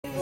ब्रह्मा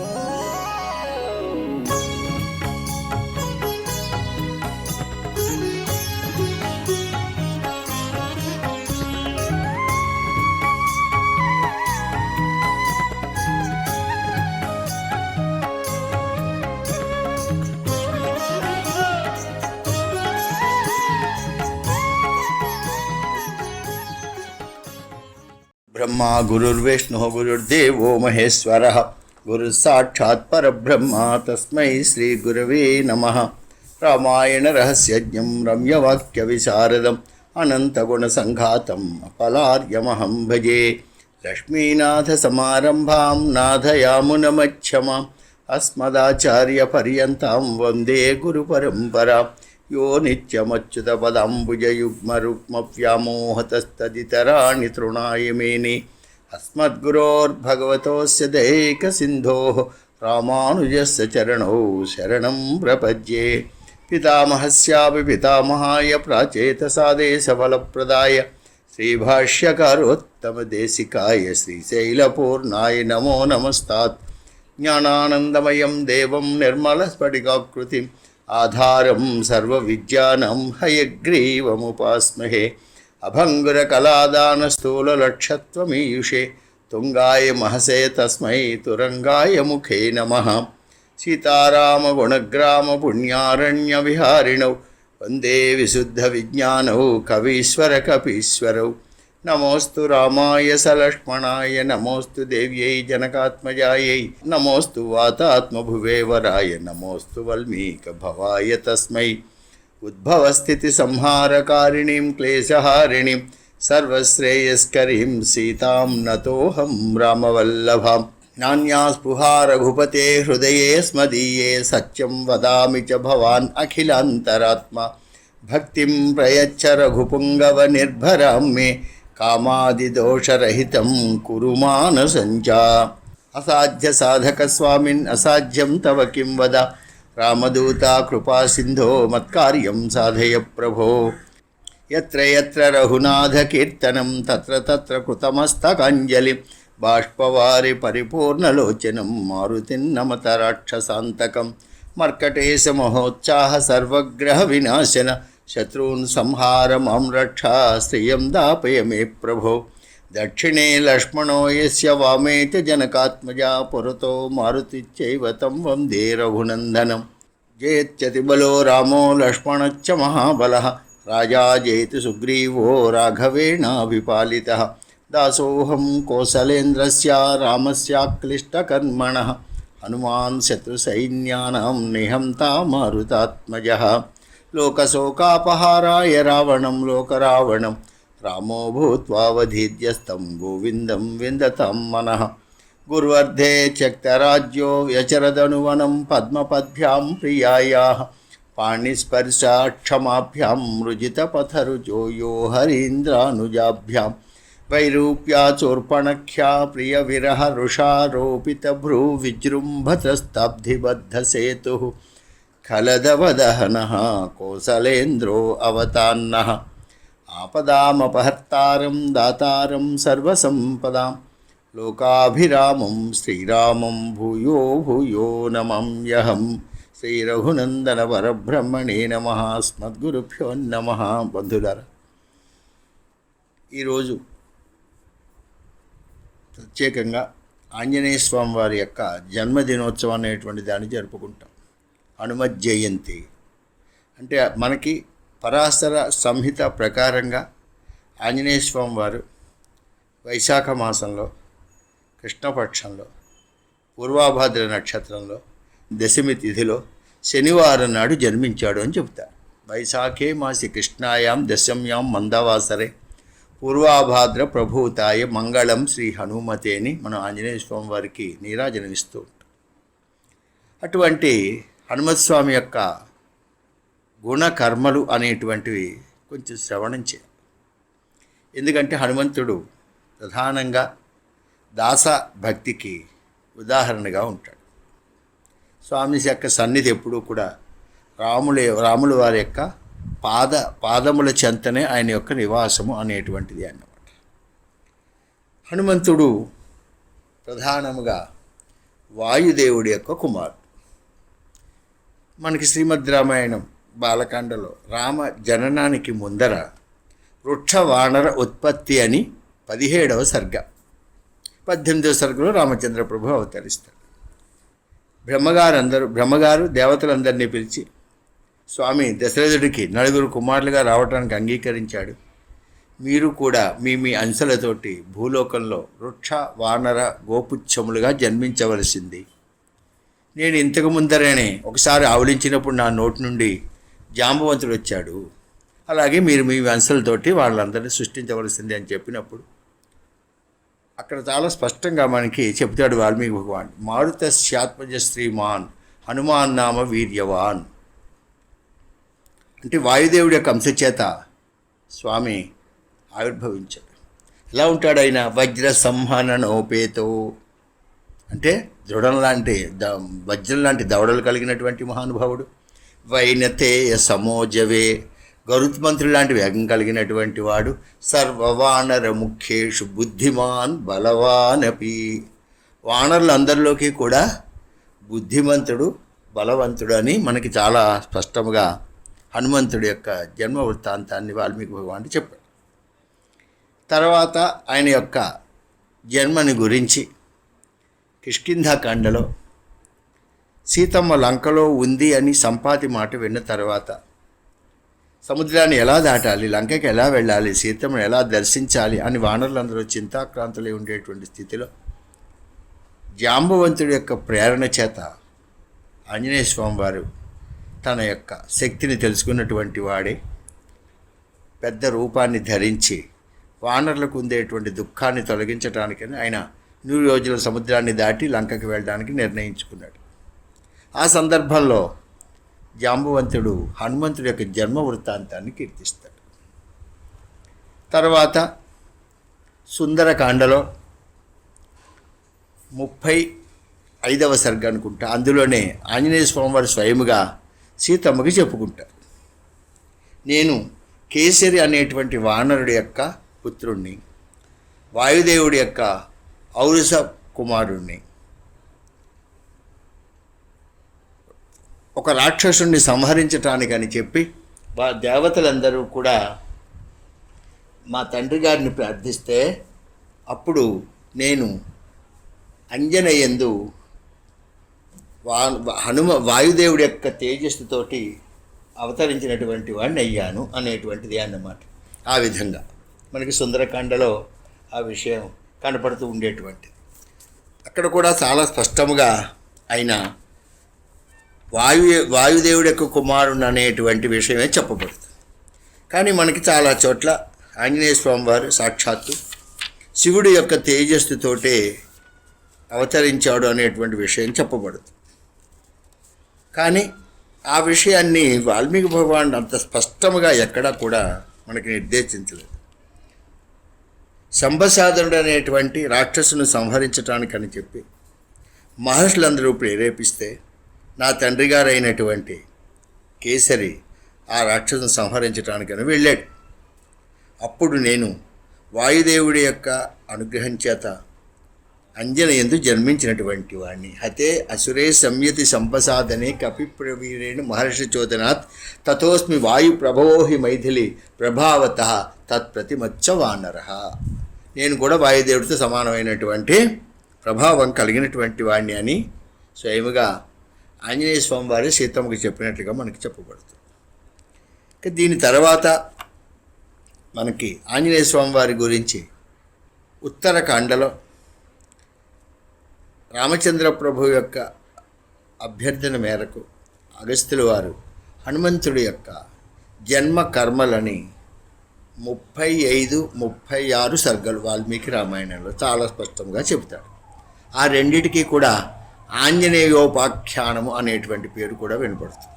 गुरुर्विष्णुः गुरुर्देवो महेश्वरः गुरुः साक्षात् परब्रह्म तस्मै श्री गुरवे नमः। रामायण रहस्यज्ञं रम्यवाक्यविशारदम् अनन्तगुणसङ्घातम् अपलार्यमहं भजे। लक्ष्मीनाथसमारम्भां नाथयामुनमध्यमाम् अस्मदाचार्यपर्यन्तां वन्दे गुरुपरम्परां। यो नित्यमच्युतपदाम्बुजयुग्मरुक्मव्यामोहतस्तदितराणि तृणाय मेने। अस्मद्गुरोर्भगवतोऽस्य दैकसिन्धोः रामानुजस्य चरणौ शरणं प्रपद्ये। पितामहस्यापि पितामहाय प्राचेतसादेशफलप्रदाय श्रीभाष्यकारोत्तमदेशिकाय श्रीशैलपूर्णाय नमो नमस्तात्। ज्ञानानन्दमयं देवं निर्मलस्फटिकाकृतिम् आधारं सर्वविद्यानां हयग्रीवमुपास्महे। अभङ्गुरकलादानस्थूललक्षत्वमीयुषे तुङ्गाय महसे तस्मै तुरङ्गाय मुखे नमः। सीतारामगुणग्रामपुण्यारण्यविहारिणौ वन्दे विशुद्धविज्ञानौ कवीश्वरकपीश्वरौ। नमोस्तु रामाय सलक्ष्मणाय नमोस्तु देव्यै जनकात्मजायै नमोस्तु वातात्मभुवे वराय नमोस्तु वल्मीकभवाय तस्मै। उद्भवस्थितिसंहारकारिणीं क्लेशहारिणीं सर्वश्रेयस्करीं सीतां नतोऽहं रामवल्लभां। नान्या स्पृहा रघुपते हृदये स्मदीये सत्यं वदामि च भवान् अखिलान्तरात्मा। भक्तिं प्रयच्छ रघुपुङ्गवनिर्भरां मे कामादिदोषरहितं कुरु मानसञ्चा। असाध्यसाधकस्वामिन् असाध्यं तव किं वद रामदूता कृपासिन्धो मत्कार्यं साधय प्रभो। यत्र यत्र रघुनाथकीर्तनं तत्र तत्र कृतमस्तकाञ्जलिं बाष्पवारि परिपूर्णलोचनं मारुतिं नमत राक्षसान्तकं। मर्कटेशमहोत्साह सर्वग्रहविनाशन शत्रून् संहार मां रक्षा श्रियं दापय मे प्रभो। दक्षिणे लक्ष्मणो यस्य वामे च जनकात्मजा पुरतो मारुतिश्चैव तं वन्दे रघुनन्दनं। जयत्यतिबलो रामो लक्ष्मणश्च महाबलः राजा जयति सुग्रीवो राघवेणाभिपालितः। दासोऽहं कौसलेन्द्रस्य रामस्याक्लिष्टकर्मणः हनुमान् शत्रुसैन्यानां निहन्ता मारुतात्मजः। लोकशोकापहाराय रावणं लोकरावणं रामो भूत्वा वधीद्यस्तं गोविन्दं विन्दतं मनः। गुर्वर्धे त्यक्तराज्यो व्यचरदनुवनं पद्मपद्भ्यां प्रियायाः पाणिस्पर्शाक्षमाभ्यां रुजितपथरुजो यो हरीन्द्रानुजाभ्यां। वैरूप्या चोर्पणख्या प्रियविरहरुषारोपितभ्रूविजृम्भतस्तब्धिबद्धसेतुः खलदवदहनः कौसलेन्द्रो अवतान्नः। आपदामपहर्तारं दातारं सर्वसम्पदां लोकाभिरामं श्रीरामं भूयो भूयो नमाम्यहं। శ్రీరఘునందన పరబ్రహ్మణే నమః. అస్మద్గురుభ్యో నమః. బంధులారా, ఈరోజు ప్రత్యేకంగా ఆంజనేయ స్వామి వారి యొక్క జన్మదినోత్సవం అనేటువంటి దాన్ని జరుపుకుంటాం. హనుమత్ జయంతి అంటే మనకి పరాశర సంహిత ప్రకారంగా ఆంజనేయ స్వామి వారు వైశాఖ మాసంలో కృష్ణపక్షంలో పూర్వాభాద్ర నక్షత్రంలో దశమి తిథిలో శనివారం నాడు జన్మించాడు అని చెప్తారు. వైశాఖే మాసి కృష్ణాయాం దశమ్యాం మందవాసరే పూర్వాభాద్ర ప్రభూతాయ మంగళం శ్రీ హనుమతే అని మనం ఆంజనేయ స్వామి వారికి నీరాజనం ఇస్తూ ఉంటాం. అటువంటి హనుమత్ స్వామి యొక్క గుణకర్మలు అనేటువంటివి కొంచెం శ్రవణం చేయాలి. ఎందుకంటే హనుమంతుడు ప్రధానంగా దాస భక్తికి ఉదాహరణగా ఉంటాడు. స్వామి యొక్క సన్నిధి ఎప్పుడూ కూడా రాముల వారి యొక్క పాదముల చెంతనే ఆయన యొక్క నివాసము అనేటువంటిది అన్నమాట. హనుమంతుడు ప్రధానముగా వాయుదేవుడి యొక్క కుమారుడు. మనకి శ్రీమద్ రామాయణం బాలకాండలో రామ జననానికి ముందర వృక్ష వానర ఉత్పత్తి అని 17వ సర్గ, 18వ సర్గలో రామచంద్ర ప్రభు అవతరిస్తాడు. బ్రహ్మగారు దేవతలందరినీ పిలిచి, స్వామి దశరథుడికి 4 కుమారులుగా రావడానికి అంగీకరించాడు. మీరు కూడా మీ అంశలతోటి భూలోకంలో వృక్ష వానర గోపుచ్చములుగా జన్మించవలసింది. నేను ఇంతకు ముందరనే ఒకసారి ఆవలించినప్పుడు నా నోటి నుండి జాంబవంతుడు వచ్చాడు. అలాగే మీరు మీ అంశలతోటి వాళ్ళందరినీ సృష్టించవలసింది అని చెప్పినప్పుడు అక్కడ చాలా స్పష్టంగా మనకి చెప్తాడు వాల్మీకి భగవాన్, మారుతస్యాత్మజ శ్రీమాన్ హనుమాన్ నామ వీర్యవాన్. అంటే వాయుదేవుడి యొక్క అంశ చేత స్వామి ఆవిర్భవించాడు. ఎలా ఉంటాడు ఆయన? వజ్ర సంహననోపేతో, అంటే దృఢం లాంటి వజ్రం లాంటి దవడలు కలిగినటువంటి మహానుభావుడు. వైనతేయ సమోజవే, గరుత్మంతుడు లాంటి వేగం కలిగినటువంటి వాడు. సర్వవానర ముఖ్యేషు బుద్ధిమాన్ బలవానపి, వానరులందరిలోకి కూడా బుద్ధిమంతుడు బలవంతుడు అని మనకి చాలా స్పష్టంగా హనుమంతుడి యొక్క జన్మ వృత్తాంతాన్ని వాల్మీకి భగవానుడు చెప్పాడు. తర్వాత ఆయన యొక్క జన్మని గురించి కిష్కింధాకాండలో సీతమ్మ లంకలో ఉంది అని సంపాతి మాట విన్న తర్వాత సముద్రాన్ని ఎలా దాటాలి, లంకకి ఎలా వెళ్ళాలి, సీతమ్మను ఎలా దర్శించాలి అని వానరులందరూ చింతాక్రాంతులై ఉండేటువంటి స్థితిలో జాంబవంతుడి యొక్క ప్రేరణ చేత ఆంజనేయ స్వామి వారు తన యొక్క శక్తిని తెలుసుకున్నటువంటి వాడే పెద్ద రూపాన్ని ధరించి వానరులకు ఉండేటువంటి దుఃఖాన్ని తొలగించడానికని ఆయన 100 రోజుల సముద్రాన్ని దాటి లంకకి వెళ్ళడానికి నిర్ణయించుకున్నాడు. ఆ సందర్భంలో జాంబవంతుడు హనుమంతుడి యొక్క జన్మ వృత్తాంతాన్ని కీర్తిస్తాడు. తర్వాత సుందరకాండలో 35వ సర్గ అనుకుంటా, అందులోనే ఆంజనేయ స్వామివారు స్వయముగా సీతమ్మకి చెప్పుకుంటారు, నేను కేసరి అనేటువంటి వానరుడి యొక్క పుత్రుణ్ణి, వాయుదేవుడి యొక్క ఔరస కుమారుణ్ణి. ఒక రాక్షసుణ్ణి సంహరించటానికని చెప్పి దేవతలందరూ కూడా మా తండ్రి గారిని ప్రార్థిస్తే అప్పుడు నేను అంజనయందు వాయుదేవుడి యొక్క తేజస్సుతోటి అవతరించినటువంటి వాడిని అయ్యాను అనేటువంటిది అన్నమాట. ఆ విధంగా మనకి సుందరకాండలో ఆ విషయం కనపడుతూ ఉండేటువంటిది. అక్కడ కూడా చాలా స్పష్టముగా ఆయన వాయుదేవుడి యొక్క కుమారుడు అనేటువంటి విషయమే చెప్పబడుతుంది. కానీ మనకి చాలా చోట్ల ఆంజనేయ స్వామి వారు సాక్షాత్తు శివుడి యొక్క తేజస్సుతోటే అవతరించాడు అనేటువంటి విషయం చెప్పబడుతుంది. కానీ ఆ విషయాన్ని వాల్మీకి భగవానుడు అంత స్పష్టముగా ఎక్కడా కూడా మనకి నిర్దేశించలేదు. శంభసాధనుడు అనేటువంటి రాక్షసును సంహరించటానికని చెప్పి మహర్షులందరూ ప్రేరేపిస్తే నా తండ్రి గారైనటువంటి కేసరి ఆ రాక్షసును సంహరించటానికని వెళ్ళాడు. అప్పుడు నేను వాయుదేవుడి యొక్క అనుగ్రహం చేత అంజనయందు జన్మించినటువంటి వాడిని. హతే అసురే సంయతి సంపసాదనే కపిప్రవీరేణ మహర్షి చోదనాత్ తథోస్మి వాయు ప్రభవోహి మైథిలి ప్రభావత తత్ప్రతిమచ్చ వానర. నేను కూడా వాయుదేవుడితో సమానమైనటువంటి ప్రభావం కలిగినటువంటి వాడిని అని స్వయముగా ఆంజనేయ స్వామి వారి సీతమ్మకి చెప్పినట్లుగా మనకి చెప్పబడుతుంది. దీని తర్వాత మనకి ఆంజనేయ స్వామి వారి గురించి ఉత్తరకాండలో రామచంద్ర ప్రభు యొక్క అభ్యర్థన మేరకు అగస్త్యుల వారు హనుమంతుడి యొక్క జన్మ కర్మలని 35, 36 సర్గలు వాల్మీకి రామాయణంలో చాలా స్పష్టంగా చెబుతాడు. ఆ రెండిటికి కూడా ఆంజనేయోపాఖ్యానము అనేటువంటి పేరు కూడా వినపడుతుంది.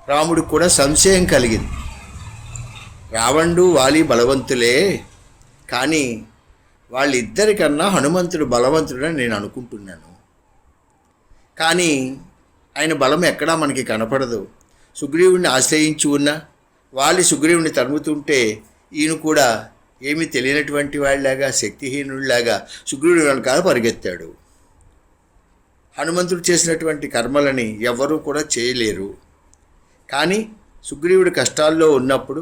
రాముడికి కూడా సంశయం కలిగింది. రావణుడు వాలి బలవంతులే, కానీ వాళ్ళిద్దరికన్నా హనుమంతుడు బలవంతుడని నేను అనుకుంటున్నాను. కానీ ఆయన బలం ఎక్కడా మనకి కనపడదు. సుగ్రీవుడిని ఆశ్రయించి ఉన్న వాలి సుగ్రీవుని తరుముతుంటే ఈయన కూడా ఏమీ తెలియనటువంటి వాళ్ళలాగా శక్తిహీనుడిలాగా సుగ్రీవుడి వెనకాల పరిగెత్తాడు. హనుమంతుడు చేసినటువంటి కర్మలని ఎవ్వరూ కూడా చేయలేరు. కానీ సుగ్రీవుడు కష్టాల్లో ఉన్నప్పుడు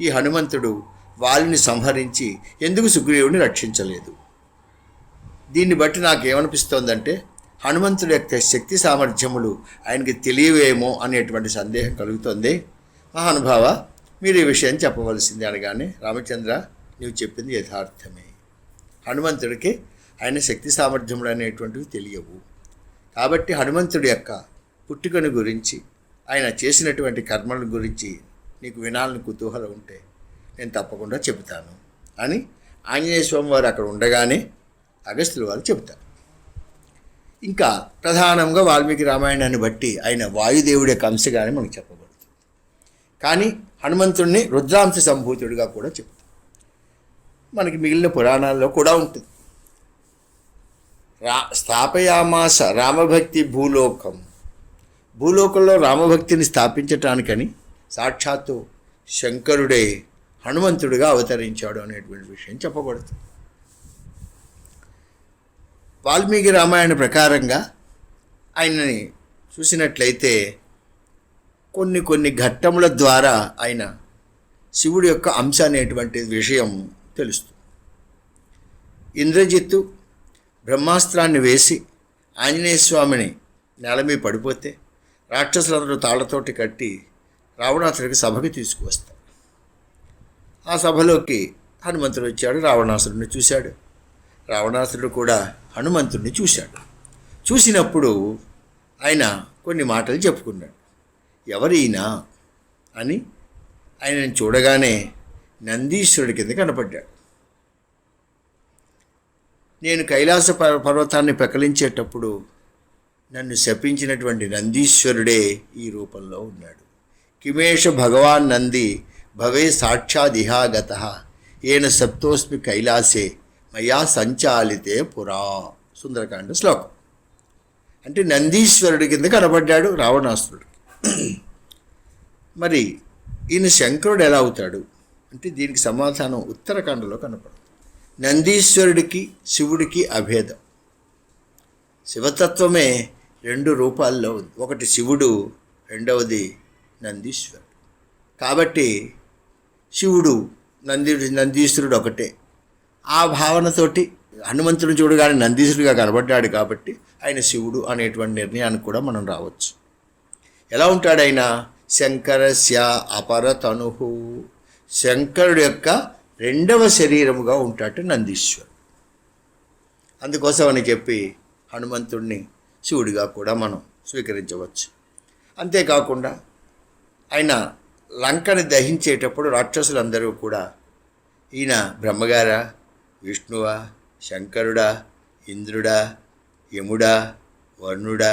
ఈ హనుమంతుడు వాలిని సంహరించి ఎందుకు సుగ్రీవుడిని రక్షించలేదు? దీన్ని బట్టి నాకేమనిపిస్తోందంటే హనుమంతుడి యొక్క శక్తి సామర్థ్యములు ఆయనకి తెలియవేమో అనేటువంటి సందేహం కలుగుతుంది. మహానుభావ, మీరు ఈ విషయం చెప్పవలసింది అనగానే, రామచంద్ర, నీవు చెప్పింది యథార్థమే. హనుమంతుడికి ఆయన శక్తి సామర్థ్యములు అనేటువంటివి తెలియవు. కాబట్టి హనుమంతుడి యొక్క పుట్టుకను గురించి, ఆయన చేసినటువంటి కర్మల గురించి నీకు వినాలని కుతూహలం ఉంటే నేను తప్పకుండా చెబుతాను అని ఆంజనేయ స్వామి వారు అక్కడ ఉండగానే అగస్త్యుల వారు చెబుతారు. ఇంకా ప్రధానంగా వాల్మీకి రామాయణాన్ని బట్టి ఆయన వాయుదేవుడి యొక్క అంశగానే మనకు చెప్పబడుతుంది. కానీ హనుమంతుడిని రుద్రాంశ సంభూతుడిగా కూడా చెప్తాం. మనకి మిగిలిన పురాణాల్లో కూడా ఉంటుంది. స్థాపయామాస రామభక్తి భూలోకంలో రామభక్తిని స్థాపించటానికని సాక్షాత్తు శంకరుడే హనుమంతుడిగా అవతరించాడు అనేటువంటి విషయం చెప్పబడుతుంది. వాల్మీకి రామాయణ ప్రకారంగా ఆయనని చూసినట్లయితే కొన్ని ఘట్టముల ద్వారా ఆయన శివుడి యొక్క అంశ అనేటువంటి విషయం తెలుస్తుంది. ఇంద్రజిత్తు బ్రహ్మాస్త్రాన్ని వేసి ఆంజనేయ స్వామిని నేల మీద పడిపోతే రాక్షసులందరూ తాళ్లతోటి కట్టి రావణాసుడికి సభకి తీసుకువస్తారు. ఆ సభలోకి హనుమంతుడు వచ్చాడు. రావణాసురుడిని చూశాడు. రావణాసురుడు కూడా హనుమంతుడిని చూశాడు. చూసినప్పుడు ఆయన కొన్ని మాటలు చెప్పుకున్నాడు. ఎవరైనా అని ఆయనను చూడగానే నందీశ్వరుడి కింద కనపడ్డాడు. నేను కైలాస పర్వతాన్ని పెకలించేటప్పుడు నన్ను శపించినటువంటి నందీశ్వరుడే ఈ రూపంలో ఉన్నాడు. కిమేష భగవాన్ నంది భవే సాక్షాదిహాగత ఏన సప్తోస్మి కైలాసే మయా సంచాలితే పురా. సుందరకాండ శ్లోకం. అంటే నందీశ్వరుడి కింద కనబడ్డాడు రావణాసురుడు. మరి ఈయన శంకరుడు ఎలా అవుతాడు అంటే దీనికి సమాధానం ఉత్తరాఖండలో కనపడుతుంది. నందీశ్వరుడికి శివుడికి అభేదం. శివతత్వమే రెండు రూపాల్లో ఉంది. ఒకటి శివుడు, రెండవది నందీశ్వరుడు. కాబట్టి శివుడు నందీశ్వరుడు ఒకటే. ఆ భావనతోటి హనుమంతుడిని చూడగానే నందీశ్వరుడిగా కనబడ్డాడు కాబట్టి ఆయన శివుడు అనేటువంటి నిర్ణయానికి కూడా మనం రావచ్చు. ఎలా ఉంటాడు ఆయన? శంకరస్య అపరతను, శంకరుడు యొక్క రెండవ శరీరముగా ఉంటాడు నందీశ్వరుడు. అందుకోసం అని చెప్పి హనుమంతుడిని శివుడిగా కూడా మనం స్వీకరించవచ్చు. అంతేకాకుండా ఆయన లంకని దహించేటప్పుడు రాక్షసులందరూ కూడా ఈయన బ్రహ్మగారా, విష్ణువా, శంకరుడా, ఇంద్రుడా, యముడా, వరుణుడా,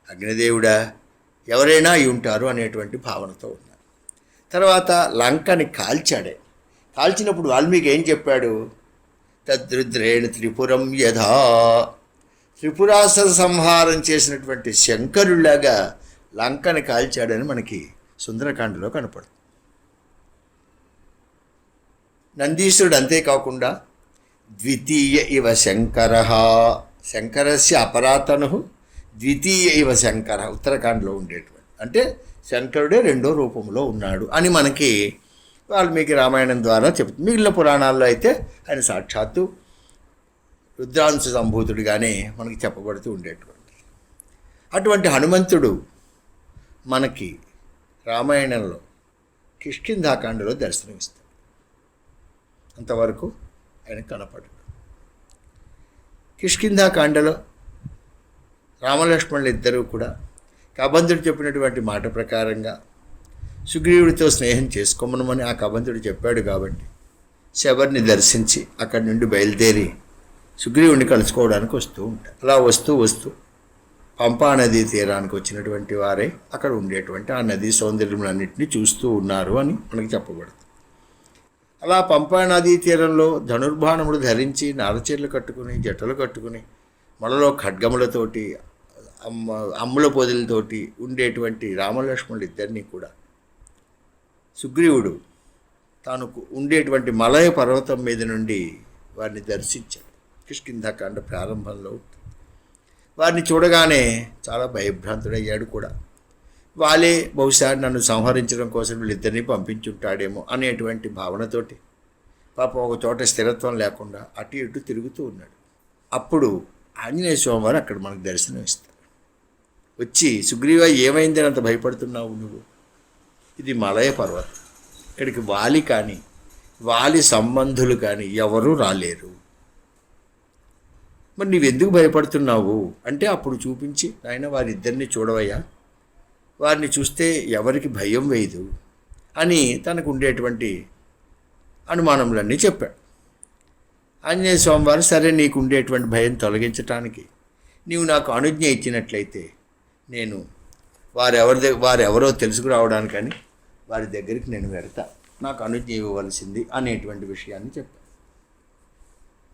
అగ్నిదేవుడా, ఎవరైనా అయి ఉంటారు అనేటువంటి భావనతో ఉన్నారు. తర్వాత లంకని కాల్చాడే. కాల్చినప్పుడు వాల్మీకి ఏం చెప్పాడు? తద్రుద్రేణ త్రిపురం యథా, త్రిపురాసుర సంహారం చేసినటువంటి శంకరులాగా లంకని కాల్చాడని మనకి సుందరకాండలో కనపడుతుంది. నందీశ్వరుడు అంతేకాకుండా ద్వితీయ ఇవ శంకర, శంకరస్య అపరాతను ద్వితీయ ఇవ శంకర ఉత్తరాఖండ్లో ఉండేటువంటి, అంటే శంకరుడే రెండో రూపంలో ఉన్నాడు అని మనకి వాల్మీకి రామాయణం ద్వారా చెప్తుంది. మిగిలిన పురాణాల్లో అయితే ఆయన సాక్షాత్తు రుద్రాంశ సంభూతుడిగానే మనకి చెప్పబడుతూ ఉండేటువంటి అటువంటి హనుమంతుడు మనకి రామాయణంలో కిష్కింధాకాండలో దర్శనమిస్తాడు. అంతవరకు ఆయన కనపడడు. కిష్కింధాకాండలో రామలక్ష్మణులు ఇద్దరూ కూడా కబంధుడు చెప్పినటువంటి మాట ప్రకారంగా సుగ్రీవుడితో స్నేహం చేసుకోమనమని ఆ కబంధుడు చెప్పాడు కాబట్టి శబరిని దర్శించి అక్కడి నుండి బయలుదేరి సుగ్రీవుడిని కలుసుకోవడానికి వస్తూ ఉంటారు. అలా వస్తూ పంపా నదీ తీరానికి వచ్చినటువంటి వారే అక్కడ ఉండేటువంటి ఆ నదీ సౌందర్యములన్నింటినీ చూస్తూ ఉన్నారు అని మనకి చెప్పబడుతుంది. అలా పంపా నదీ తీరంలో ధనుర్బాణములు ధరించి నారచీరలు కట్టుకుని జటలు కట్టుకుని మనలో ఖడ్గములతోటి అమ్ముల పొదలతోటి ఉండేటువంటి రామలక్ష్మణులు ఇద్దరినీ కూడా సుగ్రీవుడు తాను ఉండేటువంటి మలయ పర్వతం మీద నుండి వారిని దర్శించాడు. కిష్కింధాకాండ ప్రారంభంలో వారిని చూడగానే చాలా భయభ్రాంతుడయ్యాడు కూడా. వాళ్ళే బహుశా నన్ను సంహరించడం కోసం వీళ్ళిద్దరినీ పంపించుంటాడేమో అనేటువంటి భావనతోటి పాపం ఒక చోట స్థిరత్వం లేకుండా అటు ఇటు తిరుగుతూ ఉన్నాడు. అప్పుడు ఆంజనేయ స్వామి వారు అక్కడ మనకు దర్శనం ఇస్తారు. వచ్చి, సుగ్రీవ ఏమైందని అంత భయపడుతున్నావు నువ్వు? ఇది మలయ పర్వతం, ఇక్కడికి వాలి కానీ వాలి సంబంధులు కానీ ఎవరూ రాలేరు. మరి నీవెందుకు భయపడుతున్నావు అంటే అప్పుడు చూపించి, ఆయన వారిద్దరిని చూడవయ్యా, వారిని చూస్తే ఎవరికి భయం వేయదు అని తనకు ఉండేటువంటి అనుమానములన్నీ చెప్పాడు. ఆంజనేయ స్వామి వారు, సరే నీకు ఉండేటువంటి భయం తొలగించటానికి నీవు నాకు అనుజ్ఞ ఇచ్చినట్లయితే నేను వారెవరో తెలుసుకురావడానికని వారి దగ్గరికి నేను వెళ్తా, నాకు అనుజ్ఞ ఇవ్వవలసింది అనేటువంటి విషయాన్ని చెప్పాను.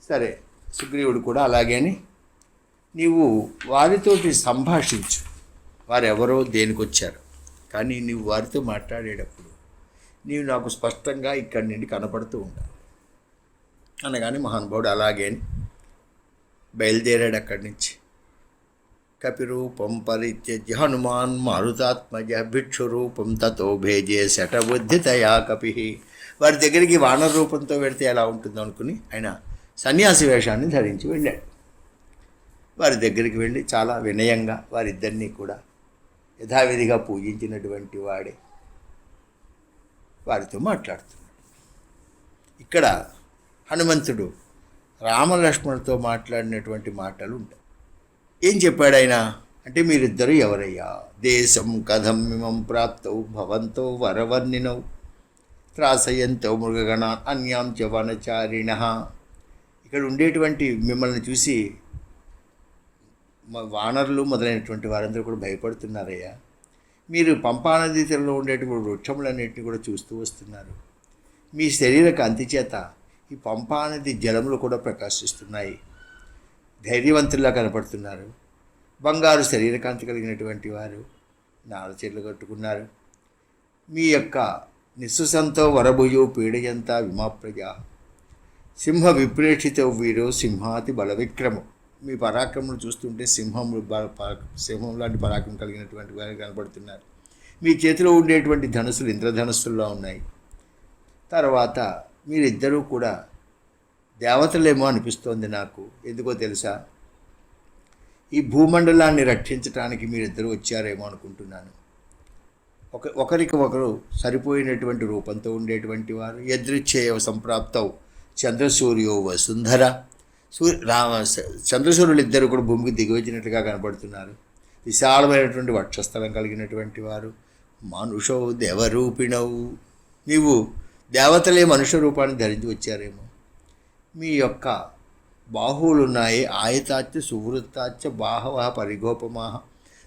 సరే, సుగ్రీవుడు కూడా అలాగేని నీవు వారితోటి సంభాషించు, వారెవరో దేనికొచ్చారు, కానీ నీవు వారితో మాట్లాడేటప్పుడు నీవు నాకు స్పష్టంగా ఇక్కడి నుండి కనపడుతూ ఉండాలి అనగానే మహానుభావుడు అలాగే బయలుదేరాడు అక్కడి నుంచి. కపిరూపం పరిత్యజ్య హనుమాన్ మారుతాత్మజ భిక్షురూపం తతో భేజే శటబుద్ధితయా కపి. వారి దగ్గరికి వానర రూపంతో వెళితే ఎలా ఉంటుందో అనుకుని ఆయన సన్యాసి వేషాన్ని ధరించి వెళ్ళాడు. వారి దగ్గరికి వెళ్ళి చాలా వినయంగా వారిద్దరినీ కూడా యథావిధిగా పూజించినటువంటి వాడే వారితో మాట్లాడుతున్నాడు. ఇక్కడ హనుమంతుడు రామలక్ష్మణులతో మాట్లాడినటువంటి మాటలు ఉంటాయి. ఏం చెప్పాడు ఆయన అంటే, మీరిద్దరూ ఎవరయ్యా? దేశం కథం మిమం ప్రాప్తౌ భవంతో వరవర్ణినౌ త్రాసయంతో మృగగణ అన్యాం చ వనచారిణ. ఇక్కడ ఉండేటువంటి మిమ్మల్ని చూసి వానరులు మొదలైనటువంటి వారందరూ కూడా భయపడుతున్నారయ్యా. మీరు పంపానదీ తీరంలో ఉండేటువంటి వృక్షములన్నింటినీ కూడా చూస్తూ వస్తున్నారు. మీ శరీర కాంతి చేత ఈ పంపానది జలములు కూడా ప్రకాశిస్తున్నాయి. ధైర్యవంతుల్లా కనపడుతున్నారు. బంగారు శరీరకాంతి కలిగినటువంటి వారు, నారచీరలు కట్టుకున్నారు. మీ యొక్క నిస్సుసంతో వరభుజో పీడయంతా విమాప్రజా సింహ విప్రేక్షిత వీరో సింహాతి బల విక్రమం. మీ పరాక్రమం చూస్తుంటే సింహం లాంటి పరాక్రమం కలిగినటువంటి వారు కనపడుతున్నారు. మీ చేతిలో ఉండేటువంటి ధనుసులు ఇంద్రధనుస్సుల్లో ఉన్నాయి. తర్వాత మీరిద్దరూ కూడా దేవతలేమో అనిపిస్తోంది నాకు. ఎందుకో తెలుసా, ఈ భూమండలాన్ని రక్షించడానికి మీరిద్దరూ వచ్చారేమో అనుకుంటున్నాను. ఒకరికి ఒకరు సరిపోయినటువంటి రూపంతో ఉండేటువంటి వారు. యదృచ్ఛేయ సంప్రాప్తౌ చంద్రసూర్యో వసుంధర. చంద్రసూర్యులు ఇద్దరు కూడా భూమికి దిగివచ్చినట్లుగా కనపడుతున్నారు. విశాలమైనటువంటి వక్షస్థలం కలిగినటువంటి వారు. మనుషో దేవరూపిణవు. నీవు దేవతలే మనుష్య రూపాన్ని ధరించి వచ్చారేమో. మీ యొక్క బాహువులున్నాయి. ఆయతాచ్య సువృత్తాచ్య బాహవ పరిగోపమాహ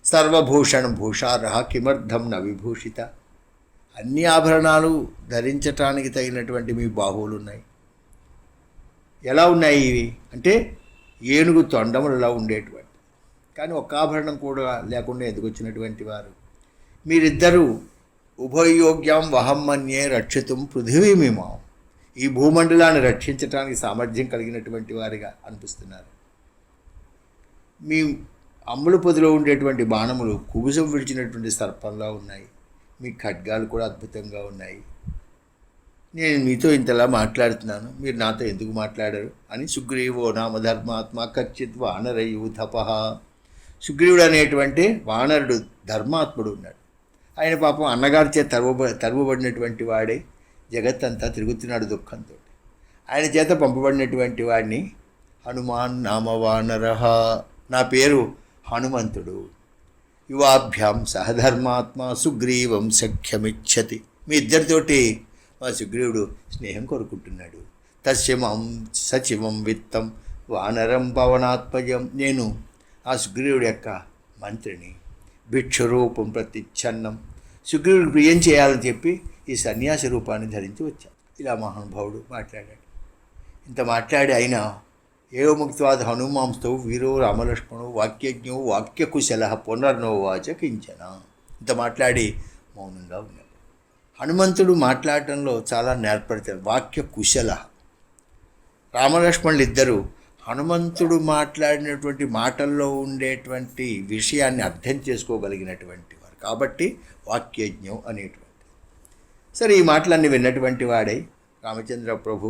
సర్వభూషణ భూషారహ కిమర్థం న విభూషిత. అన్ని ఆభరణాలు ధరించటానికి తగినటువంటి మీ బాహువులు ఉన్నాయి. ఎలా ఉన్నాయి ఇవి అంటే ఏనుగు తొండములలో ఉండేటువంటి, కానీ ఒక్క ఆభరణం కూడా లేకుండా ఎందుకు వచ్చినటువంటి వారు. మీరిద్దరూ ఉభయోగ్యం వహమ్మన్యే రక్షితుం పృథివీమిమాం. ఈ భూమండలాన్ని రక్షించడానికి సామర్థ్యం కలిగినటువంటి వారిగా అనిపిస్తున్నారు. మీ అమ్ముల పొదిలో ఉండేటువంటి బాణములు కుబుసం విడిచినటువంటి సర్పంలా ఉన్నాయి. మీ ఖడ్గాలు కూడా అద్భుతంగా ఉన్నాయి. నేను మీతో ఇంతలా మాట్లాడుతున్నాను, మీరు నాతో ఎందుకు మాట్లాడరు అని సుగ్రీవో నామధర్మాత్మ కచ్చిత్ వానరయూథప. సుగ్రీవుడు అనేటువంటి వానరుడు ధర్మాత్ముడు ఉన్నాడు. ఆయన పాపం అన్నగారి చేత తరువబడినటువంటి వాడే జగత్తంతా తిరుగుతున్నాడు దుఃఖంతో. ఆయన చేత పంపబడినటువంటి వాడిని హనుమాన్ నామ వానరః, నా పేరు హనుమంతుడు. యువాభ్యాం సహధర్మాత్మ సుగ్రీవం సఖ్యమిచ్చతి. మీ ఇద్దరితోటి మా సుగ్రీవుడు స్నేహం కోరుకుంటున్నాడు. తస్యమం సచివం విత్తం వానరం పవనాత్మజం. నేను ఆ సుగ్రీవుడి యొక్క మంత్రిని. భిక్షురూపం ప్రతిచ్ఛన్నం. సుగ్రీవుడికి ప్రియం చేయాలని చెప్పి ఈ సన్యాసి రూపాన్ని ధరించి వచ్చాను. ఇలా మహానుభావుడు మాట్లాడాడు. ఇంత మాట్లాడి అయినా ఏవముక్త్వాద్ హనుమాంస్తో వీరో రామలక్ష్మణో వాక్యజ్ఞో వాక్యకుశల పునర్నోవాచ కించన. ఇంత మాట్లాడి మౌనంగా ఉన్నాడు. హనుమంతుడు మాట్లాడటంలో చాలా నేర్పడతాడు. వాక్య కుశల. రామలక్ష్మణులు ఇద్దరు హనుమంతుడు మాట్లాడినటువంటి మాటల్లో ఉండేటువంటి విషయాన్ని అర్థం చేసుకోగలిగినటువంటి వారు కాబట్టి వాక్యజ్ఞం అనేటువంటి. సరే, ఈ మాటలన్నీ విన్నటువంటి వాడై రామచంద్ర ప్రభు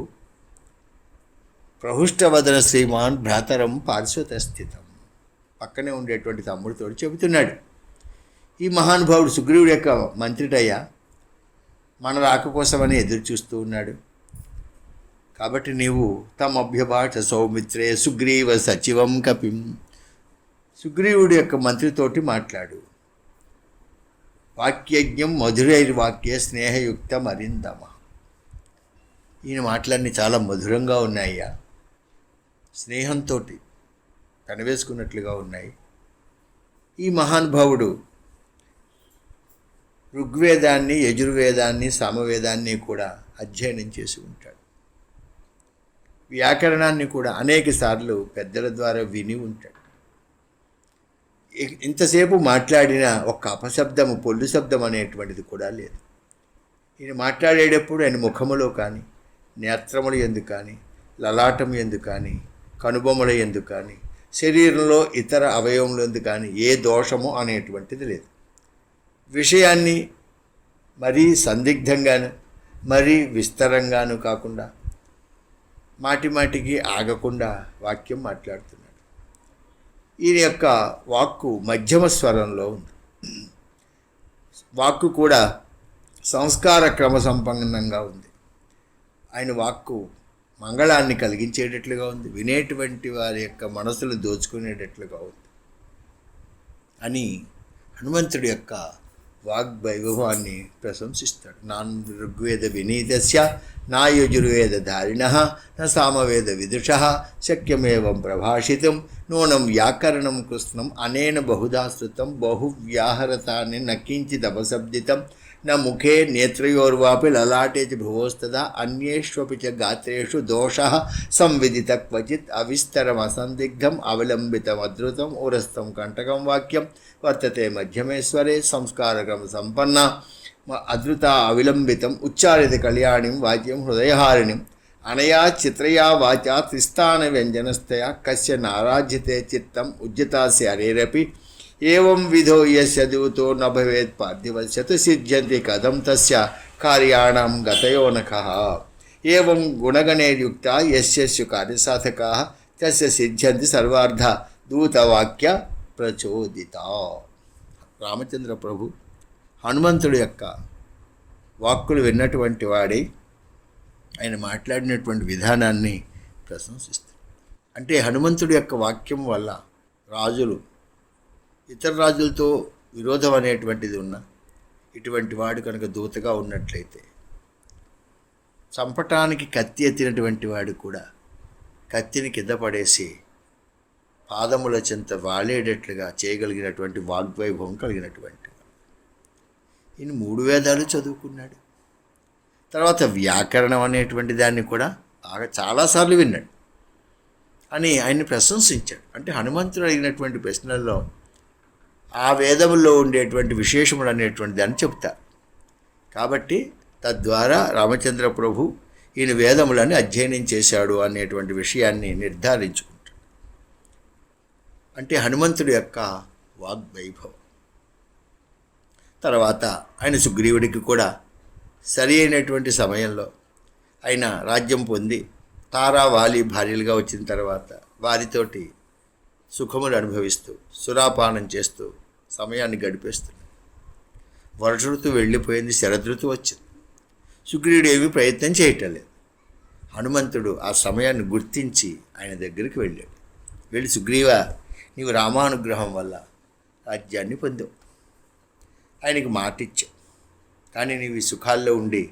ప్రహుష్టవదన శ్రీమాన్ భ్రాతరం పార్శ్వతస్థితం, పక్కనే ఉండేటువంటి తమ్ముడితో చెబుతున్నాడు, ఈ మహానుభావుడు సుగ్రీవుడి యొక్క మంత్రిడయ్యా మన రాక కోసమని ఎదురు చూస్తూ ఉన్నాడు. కాబట్టి నీవు తమభ్యభాష సౌమిత్రే సుగ్రీవ సచివం కపిం, సుగ్రీవుడి యొక్క మంత్రితోటి మాట్లాడు. వాక్యజ్ఞం మధురైర్వాక్య స్నేహయుక్తం అరిందమ. ఈయన మాటలన్నీ చాలా మధురంగా ఉన్నాయ్యా, స్నేహంతో కనవేసుకున్నట్లుగా ఉన్నాయి. ఈ మహానుభావుడు ఋగ్వేదాన్ని, యజుర్వేదాన్ని, సామవేదాన్ని కూడా అధ్యయనం చేసి ఉంటాడు. వ్యాకరణాన్ని కూడా అనేక సార్లు పెద్దల ద్వారా విని ఉంటాడు. ఇంతసేపు మాట్లాడిన ఒక్క అపశబ్దము, పొల్లు శబ్దం అనేటువంటిది కూడా లేదు. ఈయన మాట్లాడేటప్పుడు ఆయన ముఖములో కానీ, నేత్రముల యందు కానీ, లలాటం యందు కానీ, కనుబొమ్మల యందు కానీ, శరీరంలో ఇతర అవయవముల యందు కానీ ఏ దోషము అనేటువంటిది లేదు. విషయాన్ని మరీ సందిగ్ధంగాను మరీ విస్తరంగాను కాకుండా మాటిమాటికి ఆగకుండా వాక్యం మాట్లాడుతున్నాడు. ఈయన యొక్క వాక్కు మధ్యమ స్వరంలో ఉంది. వాక్కు కూడా సంస్కార క్రమ సంపన్నంగా ఉంది. ఆయన వాక్కు మంగళాన్ని కలిగించేటట్లుగా ఉంది, వినేటువంటి వారి యొక్క మనసులు దోచుకునేటట్లుగా ఉంది అని హనుమంతుడి యొక్క వాగ్వైభవాన్ని ప్రశంసిస్తాడు. నాన్ ఋగ్వేద వినీతస్య నా యజుర్వేద ధారిణః న సామవేద విదుషః శక్యమేవం ప్రభాషితం నూనం వ్యాకరణం కృష్ణం అనేన బహుధా శృతం బహువ్యాహరతాన్ని నకించిదపశబ్దితం న ముఖే నేత్రయోర్వాపి లలాటే చ భువోస్తదా అన్యేష్వపి చ గాత్రేషు దోషః సంవిదిత క్వచిత్ అవిస్తరమసందిగ్ధం అవలంబితమద్రుతం ఉరస్తం కంటకం వాక్యం వర్తతే మధ్యమేశ్వరే సంస్కారక్రమ సంపన్న అద్రుత అవిలంబితం ఉచ్చారిత కళ్యాణిం వాచ్యం హృదయహారిణిం అనయా చిత్రయా వాచా త్రిస్థాన వ్యంజనస్తయా కస్య నారాజ్యతే చిత్తం ఉజ్జితాస్య హరేరపి ఏవం విధో యస్య దూతో న భవేత్ పార్థివస్యతు సిద్ధ్యంతి కథం తస్య కార్యాణం గతయోనకః ఏవం గుణగణైర్యుక్త యస్యస్య కార్యసాధకాః తస్య సిద్ధ్యంతి సర్వార్థ దూతవాక్య ప్రచోదిత. రామచంద్ర ప్రభు హనుమంతుడి యొక్క వాక్కులు విన్నటువంటి వాడై ఆయన మాట్లాడినటువంటి విధానాన్ని ప్రశంసిస్తాడు. అంటే హనుమంతుడి యొక్క వాక్యం వల్ల రాజులు ఇతర రాజులతో విరోధం అనేటువంటిది ఉన్నా ఇటువంటి వాడు కనుక దూతగా ఉన్నట్లయితే చంపటానికి కత్తి ఎత్తినటువంటి వాడు కూడా కత్తిని కింద పడేసి పాదముల చెంత వాలేటట్లుగా చేయగలిగినటువంటి వాగ్వైభవం కలిగినటువంటి ఈయన 3 వేదాలు చదువుకున్నాడు. తర్వాత వ్యాకరణం అనేటువంటి దాన్ని కూడా బాగా చాలాసార్లు విన్నాడు అని ఆయన్ని ప్రశంసించాడు. అంటే హనుమంతుడు అడిగినటువంటి ప్రశ్నల్లో ఆ వేదముల్లో ఉండేటువంటి విశేషములు అనేటువంటి దాన్ని చెప్తారు. కాబట్టి తద్వారా రామచంద్ర ప్రభు ఈయన వేదములని అధ్యయనం చేశాడు అనేటువంటి విషయాన్ని నిర్ధారించుకుంటాడు. అంటే హనుమంతుడి యొక్క వాగ్వైభవం. తర్వాత ఆయన సుగ్రీవుడికి కూడా సరి అయినటువంటి సమయంలో ఆయన రాజ్యం పొంది తారా వాలి భార్యలుగా వచ్చిన తర్వాత వారితోటి సుఖములు అనుభవిస్తూ సురాపానం చేస్తూ సమయాన్ని గడిపేస్తున్నాడు. వర్ష ఋతువు వెళ్ళిపోయింది, శరదృతువు వచ్చింది. సుగ్రీవుడు ఏమీ ప్రయత్నం చేయటం లేదు. హనుమంతుడు ఆ సమయాన్ని గుర్తించి ఆయన దగ్గరికి వెళ్ళాడు. వెళ్ళి, సుగ్రీవ, నీవు రామానుగ్రహం వల్ల రాజ్యాన్ని పొందావు, ఆయనకి మాట ఇచ్చావు, కానీ నీవు ఈ సుఖాల్లో ఉండి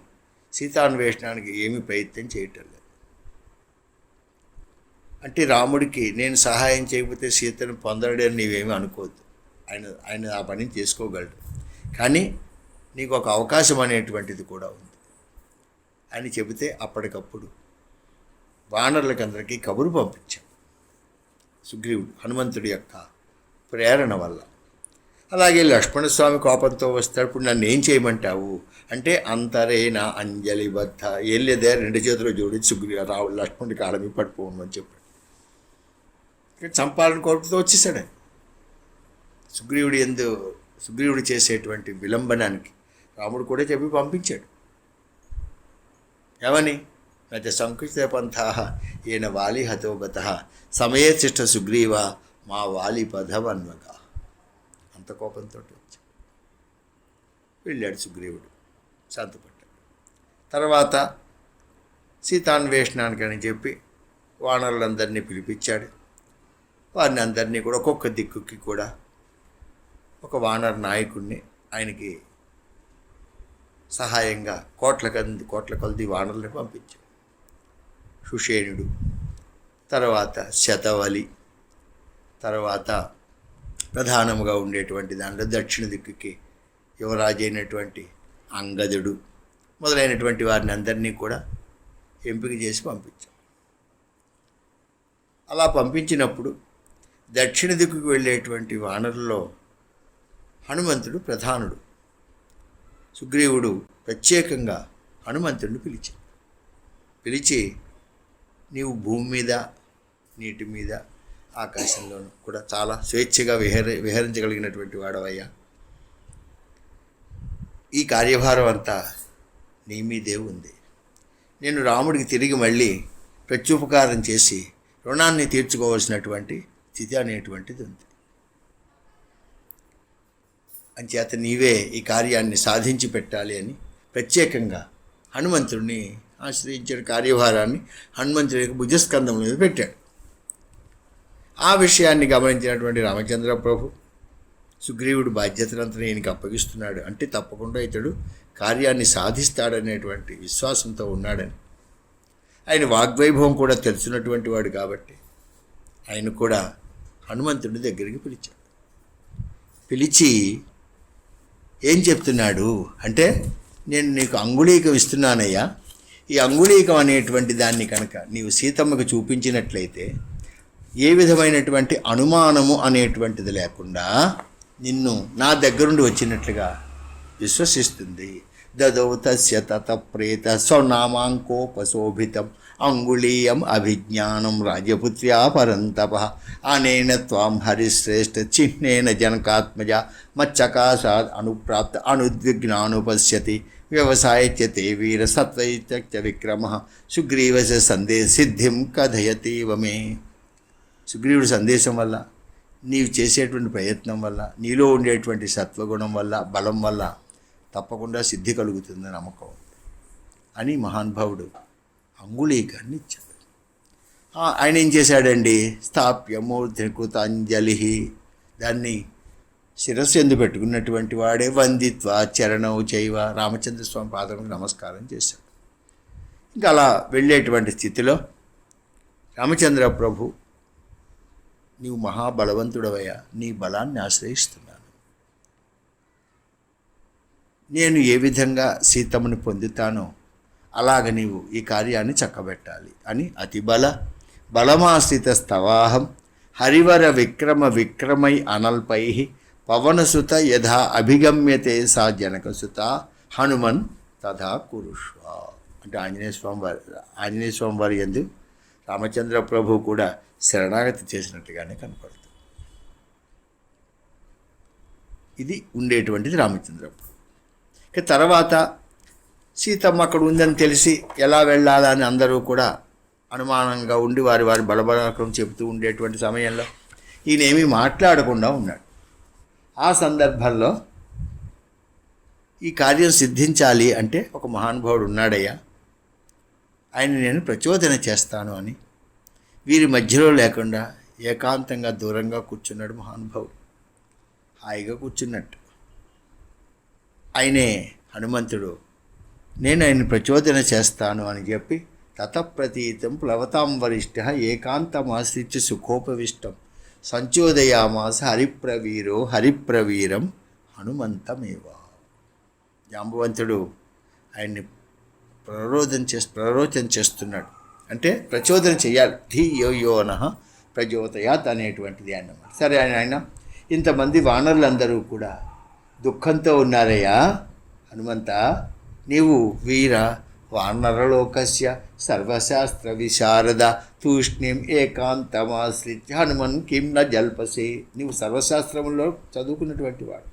సీతాన్వేషణానికి ఏమీ ప్రయత్నం చేయటం లేదు. అంటే రాముడికి నేను సహాయం చేయకపోతే సీతను పొందడని నీవేమీ అనుకోవద్దు, ఆయన ఆ పనిని చేసుకోగలడు, కానీ నీకు ఒక అవకాశం అనేటువంటిది కూడా ఉంది అని చెబితే అప్పటికప్పుడు వానరులకందరికీ కబురు పంపించాడు సుగ్రీవుడు హనుమంతుడి యొక్క ప్రేరణ వల్ల. అలాగే లక్ష్మణస్వామి కోపంతో వస్తాడు. ఇప్పుడు నన్ను ఏం చేయమంటావు అంటే, అంతరేనా అంజలిబద్ధ, ఏం లేదే 2 చేతులు జోడించి రావు లక్ష్మణుడి కాళ్ళ మీద పడిపోమని చెప్పాడు. చంపాలని కోరుకుతూ వచ్చేసాడు. సుగ్రీవుడు చేసేటువంటి విలంబనానికి రాముడు కూడా చెప్పి పంపించాడు. ఏమని? నచ సంకుచిత పంథా ఈయన వాలి హతోగత సమయేతిష్ట సుగ్రీవ మా వాలి పదవన్వగా. అంత కోపంతో వచ్చాడు. వెళ్ళాడు సుగ్రీవుడు, శాంతపడ్డాడు. తర్వాత సీతాన్వేషణానికని చెప్పి వానరులందరినీ పిలిపించాడు. వారిని అందరినీ కూడా ఒక్కొక్క దిక్కుకి కూడా ఒక వానర నాయకుడిని ఆయనకి సహాయంగా కోట్ల కొలది వానరులను పంపించాడు. సుషేణుడు, తర్వాత శతవలి, తర్వాత ప్రధానముగా ఉండేటువంటి దాంట్లో దక్షిణ దిక్కుకి యువరాజు అయినటువంటి అంగదుడు మొదలైనటువంటి వారిని అందరినీ కూడా ఎంపిక చేసి పంపించాం. అలా పంపించినప్పుడు దక్షిణ దిక్కుకు వెళ్ళేటువంటి వానరుల్లో హనుమంతుడు ప్రధానుడు. సుగ్రీవుడు ప్రత్యేకంగా హనుమంతుడిని పిలిచి నీవు భూమి మీద, నీటి మీద, ఆకాశంలోనూ కూడా చాలా స్వేచ్ఛగా విహరించగలిగినటువంటి వాడవయ్యా. ఈ కార్యభారం అంతా నీ మీదే ఉంది. నేను రాముడికి తిరిగి మళ్ళీ ప్రత్యుపకారం చేసి రుణాన్ని తీర్చుకోవాల్సినటువంటి స్థితి అనేటువంటిది ఉంది. అంచేత నీవే ఈ కార్యాన్ని సాధించి పెట్టాలి అని ప్రత్యేకంగా హనుమంతుడిని ఆశ్రయించిన కార్యభారాన్ని హనుమంతుడికి భుజస్కంధం మీద పెట్టాడు. ఆ విషయాన్ని గమనించినటువంటి రామచంద్ర ప్రభు సుగ్రీవుడు బాధ్యతలంతా ఈయనకి అప్పగిస్తున్నాడు అంటే తప్పకుండా ఇతడు కార్యాన్ని సాధిస్తాడనేటువంటి విశ్వాసంతో ఉన్నాడని, ఆయన వాగ్వైభవం కూడా తెలుసున్నటువంటి వాడు కాబట్టి ఆయన కూడా హనుమంతుడి దగ్గరికి పిలిచి ఏం చెప్తున్నాడు అంటే, నేను నీకు అంగుళీకం ఇస్తున్నానయ్యా. ఈ అంగుళీకం అనేటువంటి దాన్ని కనుక నీవు సీతమ్మకు చూపించినట్లయితే ఏ విధమైనటువంటి అనుమానము అనేటువంటిది లేకుండా నిన్ను నా దగ్గరుండి వచ్చినట్లుగా విశ్వసిస్తుంది. దదౌ తస్య తత ప్రేత స్వనామాంకోపశోభితం అంగుళీయం అభిజ్ఞానం రాజపుత్ర్యా పరంతప అనేన త్వాం హరిశ్రేష్ఠ చిహ్నేన జనకాత్మజ మచ్చకాశాద్ అనుప్రాప్త అనుద్విగ్నానుపశ్యతి వ్యవసాయత్యతే వీర సత్వైత్య విక్రమ సుగ్రీవస సిద్ధిం కథయతీవ మే. సుగ్రీవుడి సందేశం వల్ల, నీవు చేసేటువంటి ప్రయత్నం వల్ల, నీలో ఉండేటువంటి సత్వగుణం వల్ల, బలం వల్ల తప్పకుండా సిద్ధి కలుగుతుందని నమ్మకం అని మహానుభావుడు అంగుళీకాన్ని ఇచ్చాడు. ఆయన ఏం చేశాడండి? స్థాప్య మూర్ధకృతాంజలి, దాన్ని శిరస్సు ఎందు పెట్టుకున్నటువంటి వాడే వందిత్వ చరణవు చైవ రామచంద్రస్వామి పాదములకు నమస్కారం చేశాడు. ఇంకా అలా వెళ్ళేటువంటి స్థితిలో రామచంద్ర ప్రభు, నీవు మహాబలవంతుడవయ్యా, నీ బలాన్ని ఆశ్రయిస్తున్నాను. నేను ఏ విధంగా సీతమ్మని పొందుతానో అలాగ నీవు ఈ కార్యాన్ని చక్కబెట్టాలి అని అతి బలమాశ్రిత స్తవాహం హరివర విక్రమై అనల్పై పవనసుత యథా అభిగమ్యతే సా జనకసుత హనుమన్ తథా కురుష్వ. అంటే ఆంజనేయ స్వామి వారి యందు రామచంద్ర ప్రభు కూడా శరణాగతి చేసినట్టుగానే కనపడుతుంది. ఇది ఉండేటువంటిది రామచంద్ర ప్రభు. ఇక తర్వాత సీతమ్మ అక్కడ ఉందని తెలిసి ఎలా వెళ్ళాలా అని అందరూ కూడా అనుమానంగా ఉండి వారి బలబలకం చెబుతూ ఉండేటువంటి సమయంలో ఈయనేమీ మాట్లాడకుండా ఉన్నాడు. ఆ సందర్భంలో ఈ కార్యం సిద్ధించాలి అంటే ఒక మహానుభావుడు ఉన్నాడయ్యా, ఆయన నేను ప్రచోదన చేస్తాను అని వీరి మధ్యలో లేకుండా ఏకాంతంగా దూరంగా కూర్చున్నాడు మహానుభావుడు. హాయిగా కూర్చున్నట్టు ఆయనే హనుమంతుడు, నేను ఆయన ప్రచోదన చేస్తాను అని చెప్పి తతప్రతీతం ప్లవతాం వరిష్ఠ ఏకాంతమాశ్రిత్య సుఖోపవిష్టం సంచోదయామాస హరిప్రవీరం హనుమంతమేవా. జాంబవంతుడు ఆయన్ని ప్రరోచన చేస్తున్నాడు, అంటే ప్రచోదన చేయాలి. ధీ యోన ప్రచోదయాత్ అనేటువంటిది అన్నమాట. సరే, ఆయన ఇంతమంది వానరులందరూ కూడా దుఃఖంతో ఉన్నారయ్యా హనుమంత, నీవు వీర వానరలోకస్య సర్వశాస్త్ర విశారద తూష్ణీం ఏకాంతమాశ్రిత్య హనుమన్ కిం న జల్పసే. నీవు సర్వశాస్త్రములో చదువుకున్నటువంటి వాడు,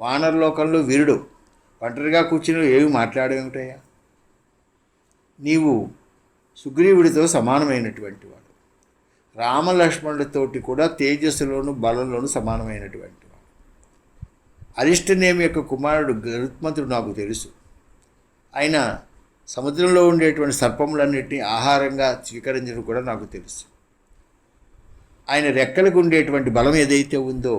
వానరలోకంలో వీరుడు, ఒంటరిగా కూర్చుని ఏమి మాట్లాడేమిటయ్యా? నీవు సుగ్రీవుడితో సమానమైనటువంటి వాడు, రామలక్ష్మణుడితోటి కూడా తేజస్సులోను బలంలోను సమానమైనటువంటి వాడు. అరిష్టనేమి యొక్క కుమారుడు గరుత్మంతుడు నాకు తెలుసు. ఆయన సముద్రంలో ఉండేటువంటి సర్పములన్నిటినీ ఆహారంగా స్వీకరించడం కూడా నాకు తెలుసు. ఆయన రెక్కలకు ఉండేటువంటి బలం ఏదైతే ఉందో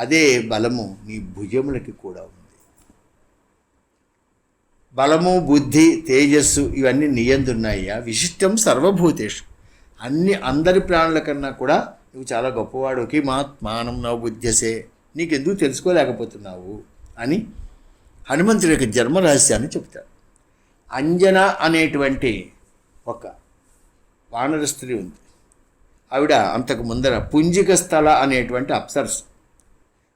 అదే బలము నీ భుజములకి కూడా ఉంది. బలము, బుద్ధి, తేజస్సు ఇవన్నీ నీయందున్నాయ్యా. విశిష్టం సర్వభూతేషు, అందరి ప్రాణుల కన్నా కూడా నువ్వు చాలా గొప్పవాడు. కిమాత్మానం నవ బుద్ధ్యసే, నీకెందుకు తెలుసుకోలేకపోతున్నావు అని హనుమంతుడి యొక్క జన్మ రహస్యాన్ని చెప్తాడు. అంజన అనేటువంటి ఒక వానర స్త్రీ ఉంది. ఆవిడ అంతకు ముందర పుంజిక స్థల అనేటువంటి అప్సరస్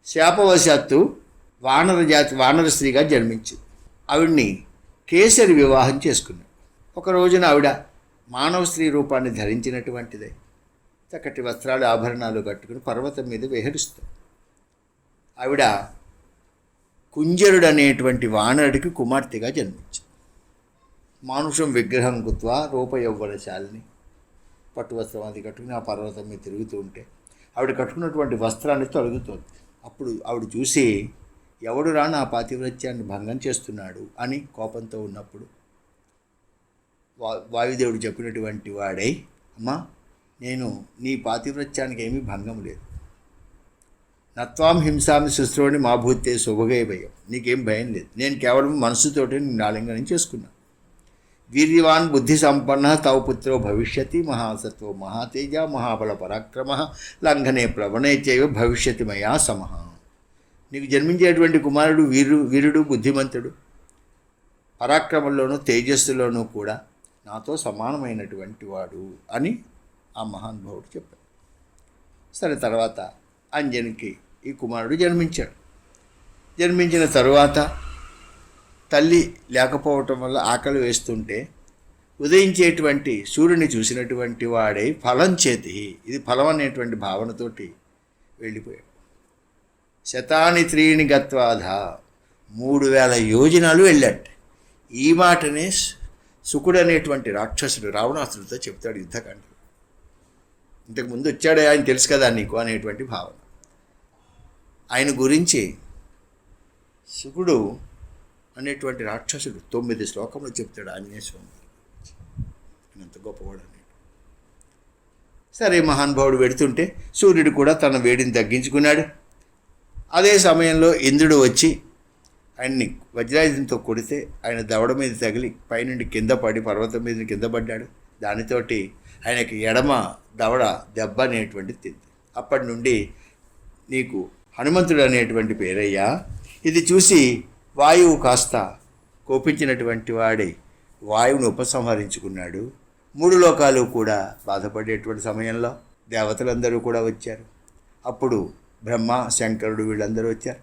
శాపవశాత్తు వానర స్త్రీగా జన్మించింది. ఆవిడ్ని కేసరి వివాహం చేసుకున్నాడు. ఒక రోజున ఆవిడ మానవ స్త్రీ రూపాన్ని ధరించినటువంటిదే, చక్కటి వస్త్రాలు, ఆభరణాలు కట్టుకుని పర్వతం మీద విహరిస్తుంది. ఆవిడ కుంజరుడు అనేటువంటి వానరుడికి కుమార్తెగా జన్మించింది. మానుషం విగ్రహం కుత్వా రూపయౌవనశాలిని, పట్టు వస్త్రం అది కట్టుకుని ఆ పర్వతం మీద తిరుగుతూ ఉంటే ఆవిడ కట్టుకున్నటువంటి వస్త్రాన్ని తొలగుతోంది. అప్పుడు ఆవిడ చూసి, ఎవడురా నా పాతివ్రత్యాన్ని భంగం చేస్తున్నాడు అని కోపంతో ఉన్నప్పుడు వాయుదేవుడు చెప్పినటువంటి వాడై, అమ్మా నేను నీ పాతివ్రత్యానికి ఏమీ భంగం లేదు, నత్వాం హింసామి శుశ్రోని మా భూతే శుభగే భయం, నీకేం భయం లేదు, నేను కేవలం మనసుతోటి నిన్ను ఆలింగనం చేసుకున్నాను. వీర్యవాన్ బుద్ధి సంపన్న తవ పుత్రో భవిష్యతి మహాసత్వో మహాతేజ మహాబల పరాక్రమ లంఘనే ప్లవనే చైవ భవిష్యతి మయా సమః. నీకు జన్మించేటువంటి కుమారుడు వీరుడు, బుద్ధిమంతుడు, పరాక్రమంలోనూ తేజస్సులోనూ కూడా నాతో సమానమైనటువంటి వాడు అని ఆ మహానుభావుడు చెప్పాడు. సరే, తర్వాత అంజనికి ఈ కుమారుడు జన్మించాడు. జన్మించిన తరువాత తల్లి లేకపోవటం వల్ల ఆకలి వేస్తుంటే ఉదయించేటువంటి సూర్యుని చూసినటువంటి వాడై ఫలం చేతి, ఇది ఫలం అనేటువంటి భావనతోటి వెళ్ళిపోయాడు. శతాని త్రీణి గత్వాధ, 3000 యోజనాలు వెళ్ళాడు. ఈ మాటనే శుకుడు అనేటువంటి రాక్షసుడు రావణాసుడితో చెప్తాడు యుద్ధకాండలో. ఇంతకుముందు వచ్చాడే, ఆయన తెలుసు కదా నీకు అనేటువంటి భావన. ఆయన గురించి శుకుడు అనేటువంటి రాక్షసుడు 9 శ్లోకంలో చెప్తాడు ఆంజనేయ స్వామి అంత గొప్పవాడు అని. సరే, మహానుభావుడు వెడుతుంటే సూర్యుడు కూడా తన వేడిని తగ్గించుకున్నాడు. అదే సమయంలో ఇంద్రుడు వచ్చి ఆయన్ని వజ్రాయుధంతో కొడితే ఆయన దవడ మీద తగిలి పైనుండి కింద పడి పర్వతం మీద కింద పడ్డాడు. దానితోటి ఆయనకి ఎడమ దవడ దెబ్బ అనేటువంటిది తింది. అప్పటి నుండి నీకు హనుమంతుడు అనేటువంటి పేరయ్యా. ఇది చూసి వాయువు కాస్త కోపించినటువంటి వాడే వాయువును ఉపసంహరించుకున్నాడు. 3 లోకాలు కూడా బాధపడేటువంటి సమయంలో దేవతలందరూ కూడా వచ్చారు. అప్పుడు బ్రహ్మ, శంకరుడు వీళ్ళందరూ వచ్చారు.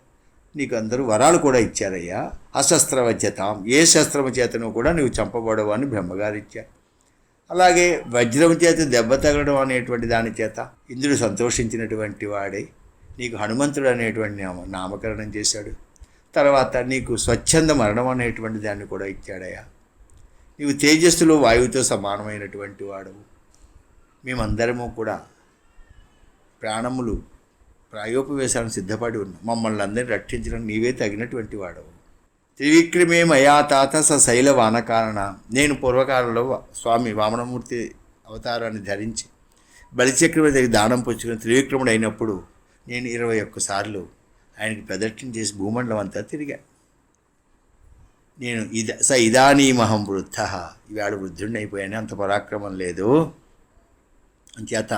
నీకు అందరూ వరాలు కూడా ఇచ్చారయ్యా. అశస్త్రవజ్యతాం, ఏ శస్త్రము చేతను కూడా నీవు చంపబడవు అని బ్రహ్మగారు ఇచ్చారు. అలాగే వజ్రం చేత దెబ్బ తగలడం అనేటువంటి దాని చేత ఇంద్రుడు సంతోషించినటువంటి వాడై నీకు హనుమంతుడు అనేటువంటి నామకరణం చేశాడు. తర్వాత నీకు స్వచ్ఛంద మరణం అనేటువంటి దాన్ని కూడా ఇచ్చాడయ్యా. నీవు తేజస్సులో వాయువుతో సమానమైనటువంటి వాడవు. మేమందరము కూడా ప్రాణములు ప్రాయోపవేశానికి సిద్ధపడి ఉన్నాం. మమ్మల్ని అందరినీ రక్షించడం నీవే తగినటువంటి వాడవు. త్రివిక్రమే మయా తాత స శైల వానకారణ, నేను పూర్వకాలంలో స్వామి వామనమూర్తి అవతారాన్ని ధరించి బలిచక్రవర్తి దగ్గర దానం పుచ్చుకుని త్రివిక్రముడు అయినప్పుడు నేను 21 సార్లు ఆయనకి ప్రదక్షిణ చేసి భూమండలం అంతా తిరిగా. నేను ఇదానీమహం వృద్ధ, ఈవేళ వృద్ధుడిని అయిపోయాను, అంత పరాక్రమం లేదు. అంచేత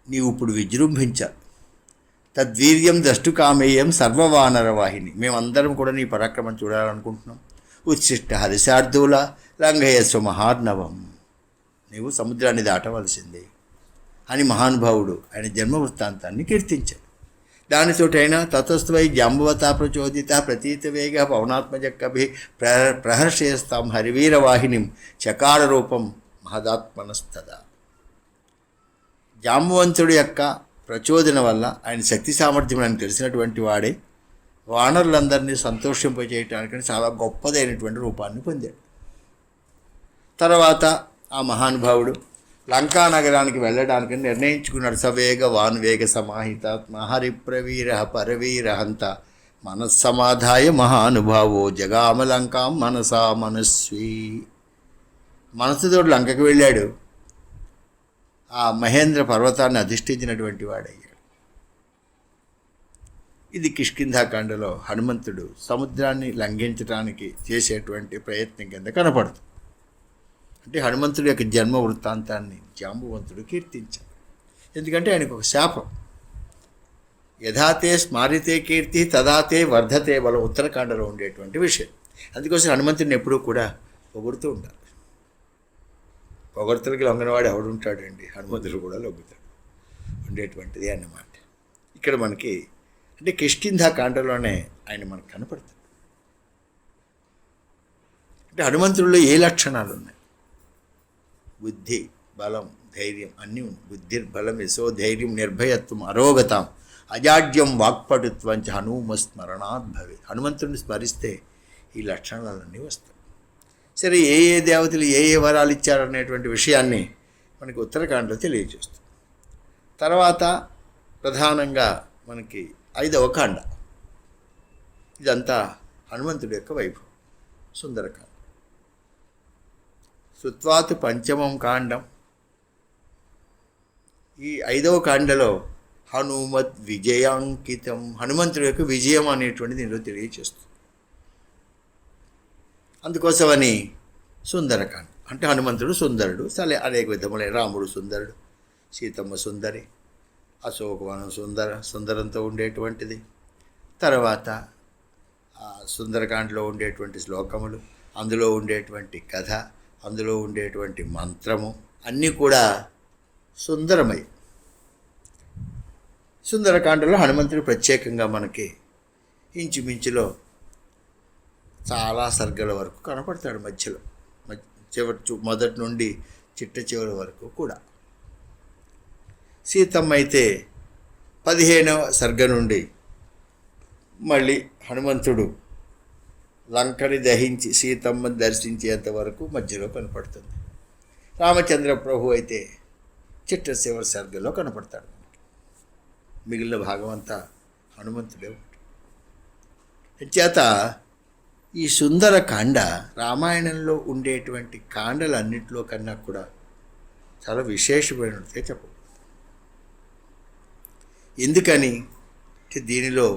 నీవు ఇప్పుడు విజృంభించాలి. తద్వీర్యం ద్రష్టు కామేయం సర్వవానరవాహిని, మేమందరం కూడా నీ పరాక్రమం చూడాలనుకుంటున్నాం. ఉత్సిష్ట హరిశార్దూల లంఘయస్వ మహార్ణవం, నీవు సముద్రాన్ని దాటవలసిందే అని మహానుభావుడు ఆయన జన్మ వృత్తాంతాన్ని కీర్తించాడు. దానితోటైనా తతస్వై జాంబవతా ప్రచోదిత ప్రతీత వేగ పవనాత్మజ కభి ప్రహర్షయస్తాం హరివీరవాహినిం చకార రూపం మహదాత్మనస్తదా. జాంబవంతుడి యొక్క ప్రచోదన వల్ల ఆయన శక్తి సామర్థ్యం అని తెలిసినటువంటి వాడే వానరులందరినీ సంతోషింపజేయటానికి చాలా గొప్పదైనటువంటి రూపాన్ని పొందాడు. తర్వాత ఆ మహానుభావుడు లంకా నగరానికి వెళ్ళడానికి నిర్ణయించుకున్నాడు. సవేగ వాన్వేగ సమాహితాత్మ హరిప్రవీర పరవీర హంత మనస్సమాధాయ మహానుభావో జగామలంకాం మనసా మనస్వీ. మనసుతో లంకకు వెళ్ళాడు. ఆ మహేంద్ర పర్వతాన్ని అధిష్ఠించినటువంటి వాడయ్యాడు. ఇది కిష్కింధాకాండలో హనుమంతుడు సముద్రాన్ని లంఘించడానికి చేసేటువంటి ప్రయత్నం కింద కనపడుతుంది. అంటే హనుమంతుడి యొక్క జన్మ వృత్తాంతాన్ని జాంబవంతుడు కీర్తించాడు. ఎందుకంటే ఆయనకు ఒక శాపం, యథాతే స్మారితే కీర్తి తదాతే వర్ధతే బలం, ఉత్తరాఖండలో ఉండేటువంటి విషయం. అందుకోసం హనుమంతుడిని ఎప్పుడూ కూడా పొగుడుతూ ఉండాలి. పొగడ్తలకి లొంగనవాడు ఎవడుంటాడండి, హనుమంతుడు కూడా లొంగుతాడు ఉండేటువంటిది అన్నమాట. ఇక్కడ మనకి అంటే కిష్కింధాకాండలోనే ఆయన మనకు కనపడతాడు. అంటే హనుమంతుడిలో ఏ లక్షణాలు ఉన్నాయి? బుద్ధి, బలం, ధైర్యం అన్నీ ఉన్నాయి. బుద్ధి, బలం, యశో, ధైర్యం, నిర్భయత్వం, అరోగతం, అజాడ్యం, వాక్పటుత్వం చ హనుమస్మరణాత్ భవే. హనుమంతుడిని స్మరిస్తే ఈ లక్షణాలన్నీ వస్తాయి. సరే, ఏ ఏ దేవతలు ఏ ఏ వరాలు ఇచ్చారనేటువంటి విషయాన్ని మనకి ఉత్తరాఖండలో తెలియజేస్తుంది. తర్వాత ప్రధానంగా మనకి 5వ కాండ, ఇదంతా హనుమంతుడి యొక్క వైభవం, సుందరకాండ. శృత్వాత్ పంచమం కాండం. ఈ 5వ కాండలో హనుమత్ విజయాంకితం, హనుమంతుడి యొక్క విజయం అనేటువంటిది దీనిలో తెలియజేస్తుంది. అందుకోసమని సుందరకాండ అంటే హనుమంతుడు సుందరుడు. సరే, అనేక విధములైన రాముడు సుందరుడు, సీతమ్మ సుందరి, అశోకవనం సుందరంతో ఉండేటువంటిది. తర్వాత ఆ సుందరకాండలో ఉండేటువంటి శ్లోకములు, అందులో ఉండేటువంటి కథ, అందులో ఉండేటువంటి మంత్రము అన్నీ కూడా సుందరమై. సుందరకాండలో హనుమంతుడు ప్రత్యేకంగా మనకి ఇంచుమించులో చాలా సర్గల వరకు కనపడతాడు. మధ్యలో మొదటి నుండి చిట్ట చివరి వరకు కూడా. సీతమ్మ అయితే 15వ సర్గ నుండి మళ్ళీ హనుమంతుడు లంకని దహించి సీతమ్మని దర్శించేంత వరకు మధ్యలో కనపడుతుంది. రామచంద్ర ప్రభు అయితే చిట్ట చివరి సర్గలో కనపడతాడు. మిగిలిన భాగం అంతా హనుమంతుడే ఉంటాడు. చేత ఈ సుందరకాండ రామాయణంలో ఉండేటువంటి కాండలన్నింటిలో కన్నా కూడా చాలా విశేషమైనదే చెప్పవచ్చు. ఎందుకని దీనిలో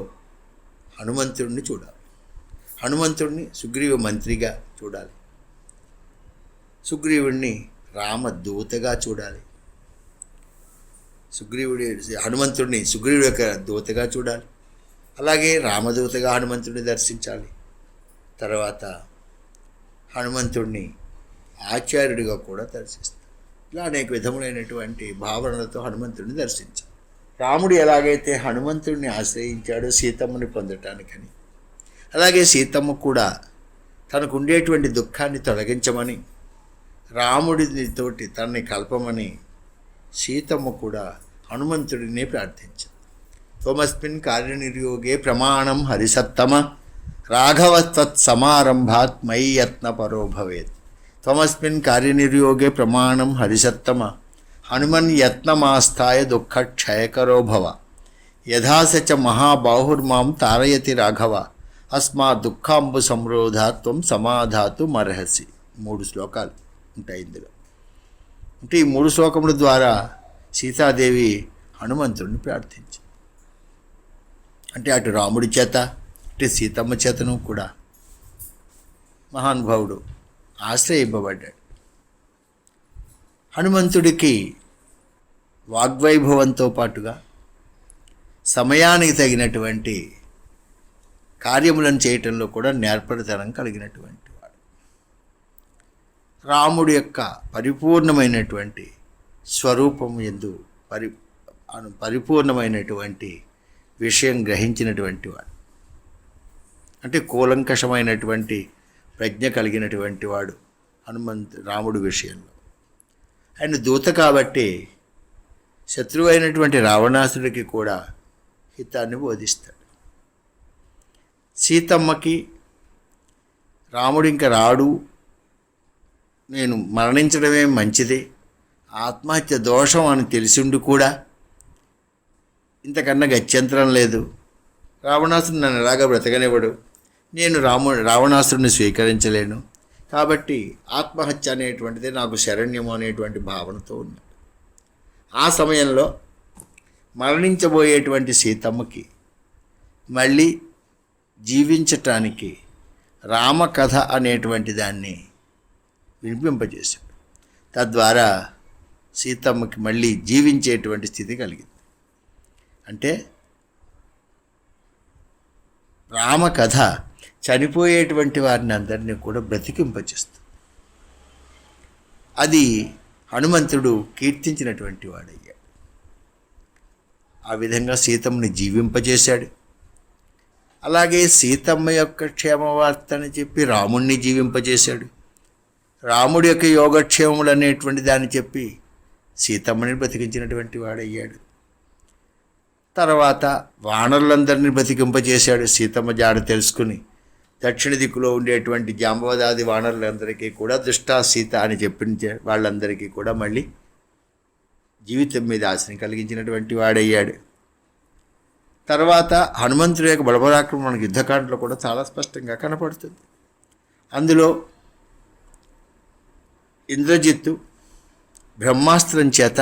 హనుమంతుడిని చూడాలి. హనుమంతుడిని సుగ్రీవ మంత్రిగా చూడాలి, సుగ్రీవుడిని రామదూతగా చూడాలి, హనుమంతుడిని సుగ్రీవుడి యొక్క దూతగా చూడాలి, అలాగే రామదూతగా హనుమంతుడిని దర్శించాలి. తర్వాత హనుమంతుడిని ఆచార్యుడిగా కూడా దర్శిస్తారు. ఇలా అనేక విధములైనటువంటి భావనలతో హనుమంతుడిని దర్శించాలి. రాముడు ఎలాగైతే హనుమంతుడిని ఆశ్రయించాడో సీతమ్మని పొందటానికని, అలాగే సీతమ్మ కూడా తనకు ఉండేటువంటి దుఃఖాన్ని తొలగించమని, రాముడితోటి తనని కలపమని సీతమ్మ కూడా హనుమంతుడిని ప్రార్థించారు. త్వమస్మిన్ కార్యనిర్యోగే ప్రమాణం హరిసత్తమ రాఘవత్వత్ సమారంభాత్ మయి యత్న పరో భవేత్. త్వమస్మిన్ కార్యనిర్యోగే ప్రమాణం హరిసత్తమ హనుమన్ యత్నమాస్థాయ దుఃఖక్షయకరో భవ యథాసచ మహాబాహుర్మాం తారయతి రాఘవ అస్మా దుఃఖాంబు సంరోధాత్వం సమాధాతు మర్హసి. 3 శ్లోకాలు ఉంటాయి ఇందులో. అంటే ఈ 3 శ్లోకముల ద్వారా సీతాదేవి హనుమంతుడిని ప్రార్థించింది. అంటే అటు రాముడి చేత ఇటు సీతమ్మ చేతను కూడా మహానుభావుడు ఆశ్రయింపబడ్డాడు. హనుమంతుడికి వాగ్వైభవంతో పాటుగా సమయానికి తగినటువంటి కార్యములను చేయటంలో కూడా నేర్పరితనం కలిగినటువంటి వాడు. రాముడి యొక్క పరిపూర్ణమైనటువంటి స్వరూపం యందు పరిపూర్ణమైనటువంటి విషయం గ్రహించినటువంటి వాడు, అంటే కూలంకషమైనటువంటి ప్రజ్ఞ కలిగినటువంటి వాడు రాముడు విషయంలో. ఆయన దూత కాబట్టి శత్రువు అయినటువంటి రావణాసుడికి కూడా హితాన్ని బోధిస్తాడు. సీతమ్మకి రాముడు ఇంకా రాడు, నేను మరణించడమే మంచిది, ఆత్మహత్య దోషం అని తెలిసిండు కూడా ఇంతకన్నా గత్యంతరం లేదు, రావణాసుడు నన్ను ఎలాగా బ్రతకనివ్వడు, నేను రావణాసుడిని స్వీకరించలేను, కాబట్టి ఆత్మహత్య అనేటువంటిది నాకు శరణ్యము అనేటువంటి భావనతో ఉన్నాడు. ఆ సమయంలో మరణించబోయేటువంటి సీతమ్మకి మళ్ళీ జీవించటానికి రామకథ అనేటువంటి దాన్ని వినిపింపజేశాడు. తద్వారా సీతమ్మకి మళ్ళీ జీవించేటువంటి స్థితి కలిగింది. అంటే రామకథ చనిపోయేటువంటి వారిని అందరినీ కూడా బ్రతికింపచేస్తుంది. అది హనుమంతుడు కీర్తించినటువంటి వాడయ్యాడు. ఆ విధంగా సీతమ్మని జీవింపజేశాడు. అలాగే సీతమ్మ యొక్క క్షేమవార్తని చెప్పి రాముణ్ణి జీవింపజేశాడు. రాముడి యొక్క యోగక్షేమములు అనేటువంటి దాన్ని చెప్పి సీతమ్మని బ్రతికించినటువంటి వాడయ్యాడు. తర్వాత వానరులందరినీ బ్రతికింపజేశాడు. సీతమ్మ జాడ తెలుసుకుని దక్షిణ దిక్కులో ఉండేటువంటి జాంబవదాది వానరులందరికీ కూడా దుష్టా సీత అని చెప్పించే వాళ్ళందరికీ కూడా మళ్ళీ జీవితం మీద ఆశని కలిగించినటువంటి వాడయ్యాడు. తర్వాత హనుమంతుడి యొక్క బలపరాక్రమం మనకి యుద్ధకాండలో కూడా చాలా స్పష్టంగా కనపడుతుంది. అందులో ఇంద్రజిత్తు బ్రహ్మాస్త్రం చేత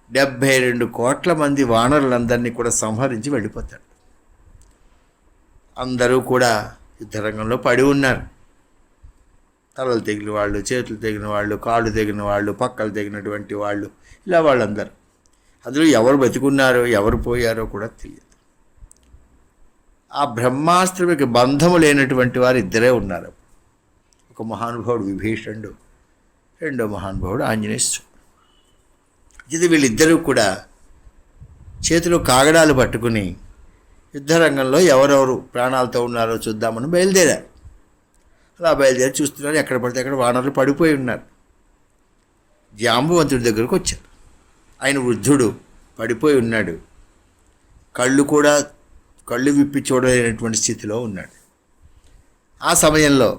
72 కోట్ల మంది వానరులందరినీ కూడా సంహరించి వెళ్ళిపోతాడు. అందరూ కూడా యుద్ధరంగంలో పడి ఉన్నారు. తలలు తెగిన వాళ్ళు, చేతులు తెగిన వాళ్ళు, కాళ్ళు తెగిన వాళ్ళు, పక్కలు తెగినటువంటి వాళ్ళు, ఇలా వాళ్ళందరూ. అందులో ఎవరు బతికున్నారో ఎవరు పోయారో కూడా తెలియదు. ఆ బ్రహ్మాస్త్రమికి బంధము లేనటువంటి వారు ఇద్దరే ఉన్నారు. ఒక మహానుభావుడు విభీషణుడు, రెండో మహానుభావుడు ఆంజనేయుడు. ఇది వీళ్ళిద్దరూ కూడా చేతిలో కాగడాలు పట్టుకుని యుద్ధరంగంలో ఎవరెవరు ప్రాణాలతో ఉన్నారో చూద్దామని బయలుదేరారు. అలా బయలుదేరి చూస్తున్నారు, ఎక్కడ పడితే అక్కడ వానరులు పడిపోయి ఉన్నారు. జాంబవంతుడి దగ్గరకు వచ్చారు. ఆయన వృద్ధుడు, పడిపోయి ఉన్నాడు. కళ్ళు విప్పి చూడలేనటువంటి స్థితిలో ఉన్నాడు. ఆ సమయంలో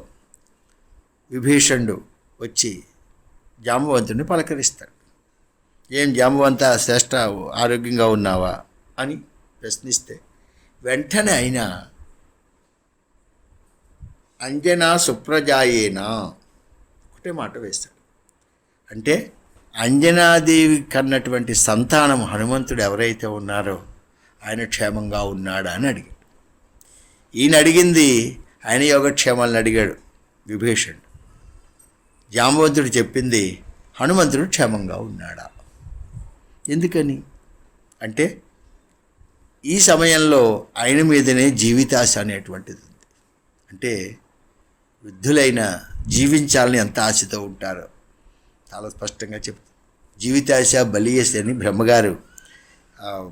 విభీషణుడు వచ్చి జాంబవంతుడిని పలకరిస్తాడు. ఏం జాంబవంత శ్రేష్ఠ, ఆరోగ్యంగా ఉన్నావా అని ప్రశ్నిస్తే వెంటనే ఆయన అంజనా సుప్రజాయేనా ఒకటే మాట వేస్తాడు. అంటే అంజనాదేవి కన్నటువంటి సంతానం హనుమంతుడు ఎవరైతే ఉన్నారో ఆయన క్షేమంగా ఉన్నాడా అని అడిగాడు. ఈయన అడిగింది ఆయన యోగక్షేమాలను అడిగాడు విభీషణుడు. జాంబవంతుడు చెప్పింది హనుమంతుడు క్షేమంగా ఉన్నాడా. ఎందుకని అంటే ఈ సమయంలో ఆయన మీదనే జీవితాశ అనేటువంటిది ఉంది. అంటే వృద్ధులైన జీవించాలని ఎంత ఆశతో ఉంటారో చాలా స్పష్టంగా చెప్తారు. జీవితాశ బలియశ అని బ్రహ్మగారు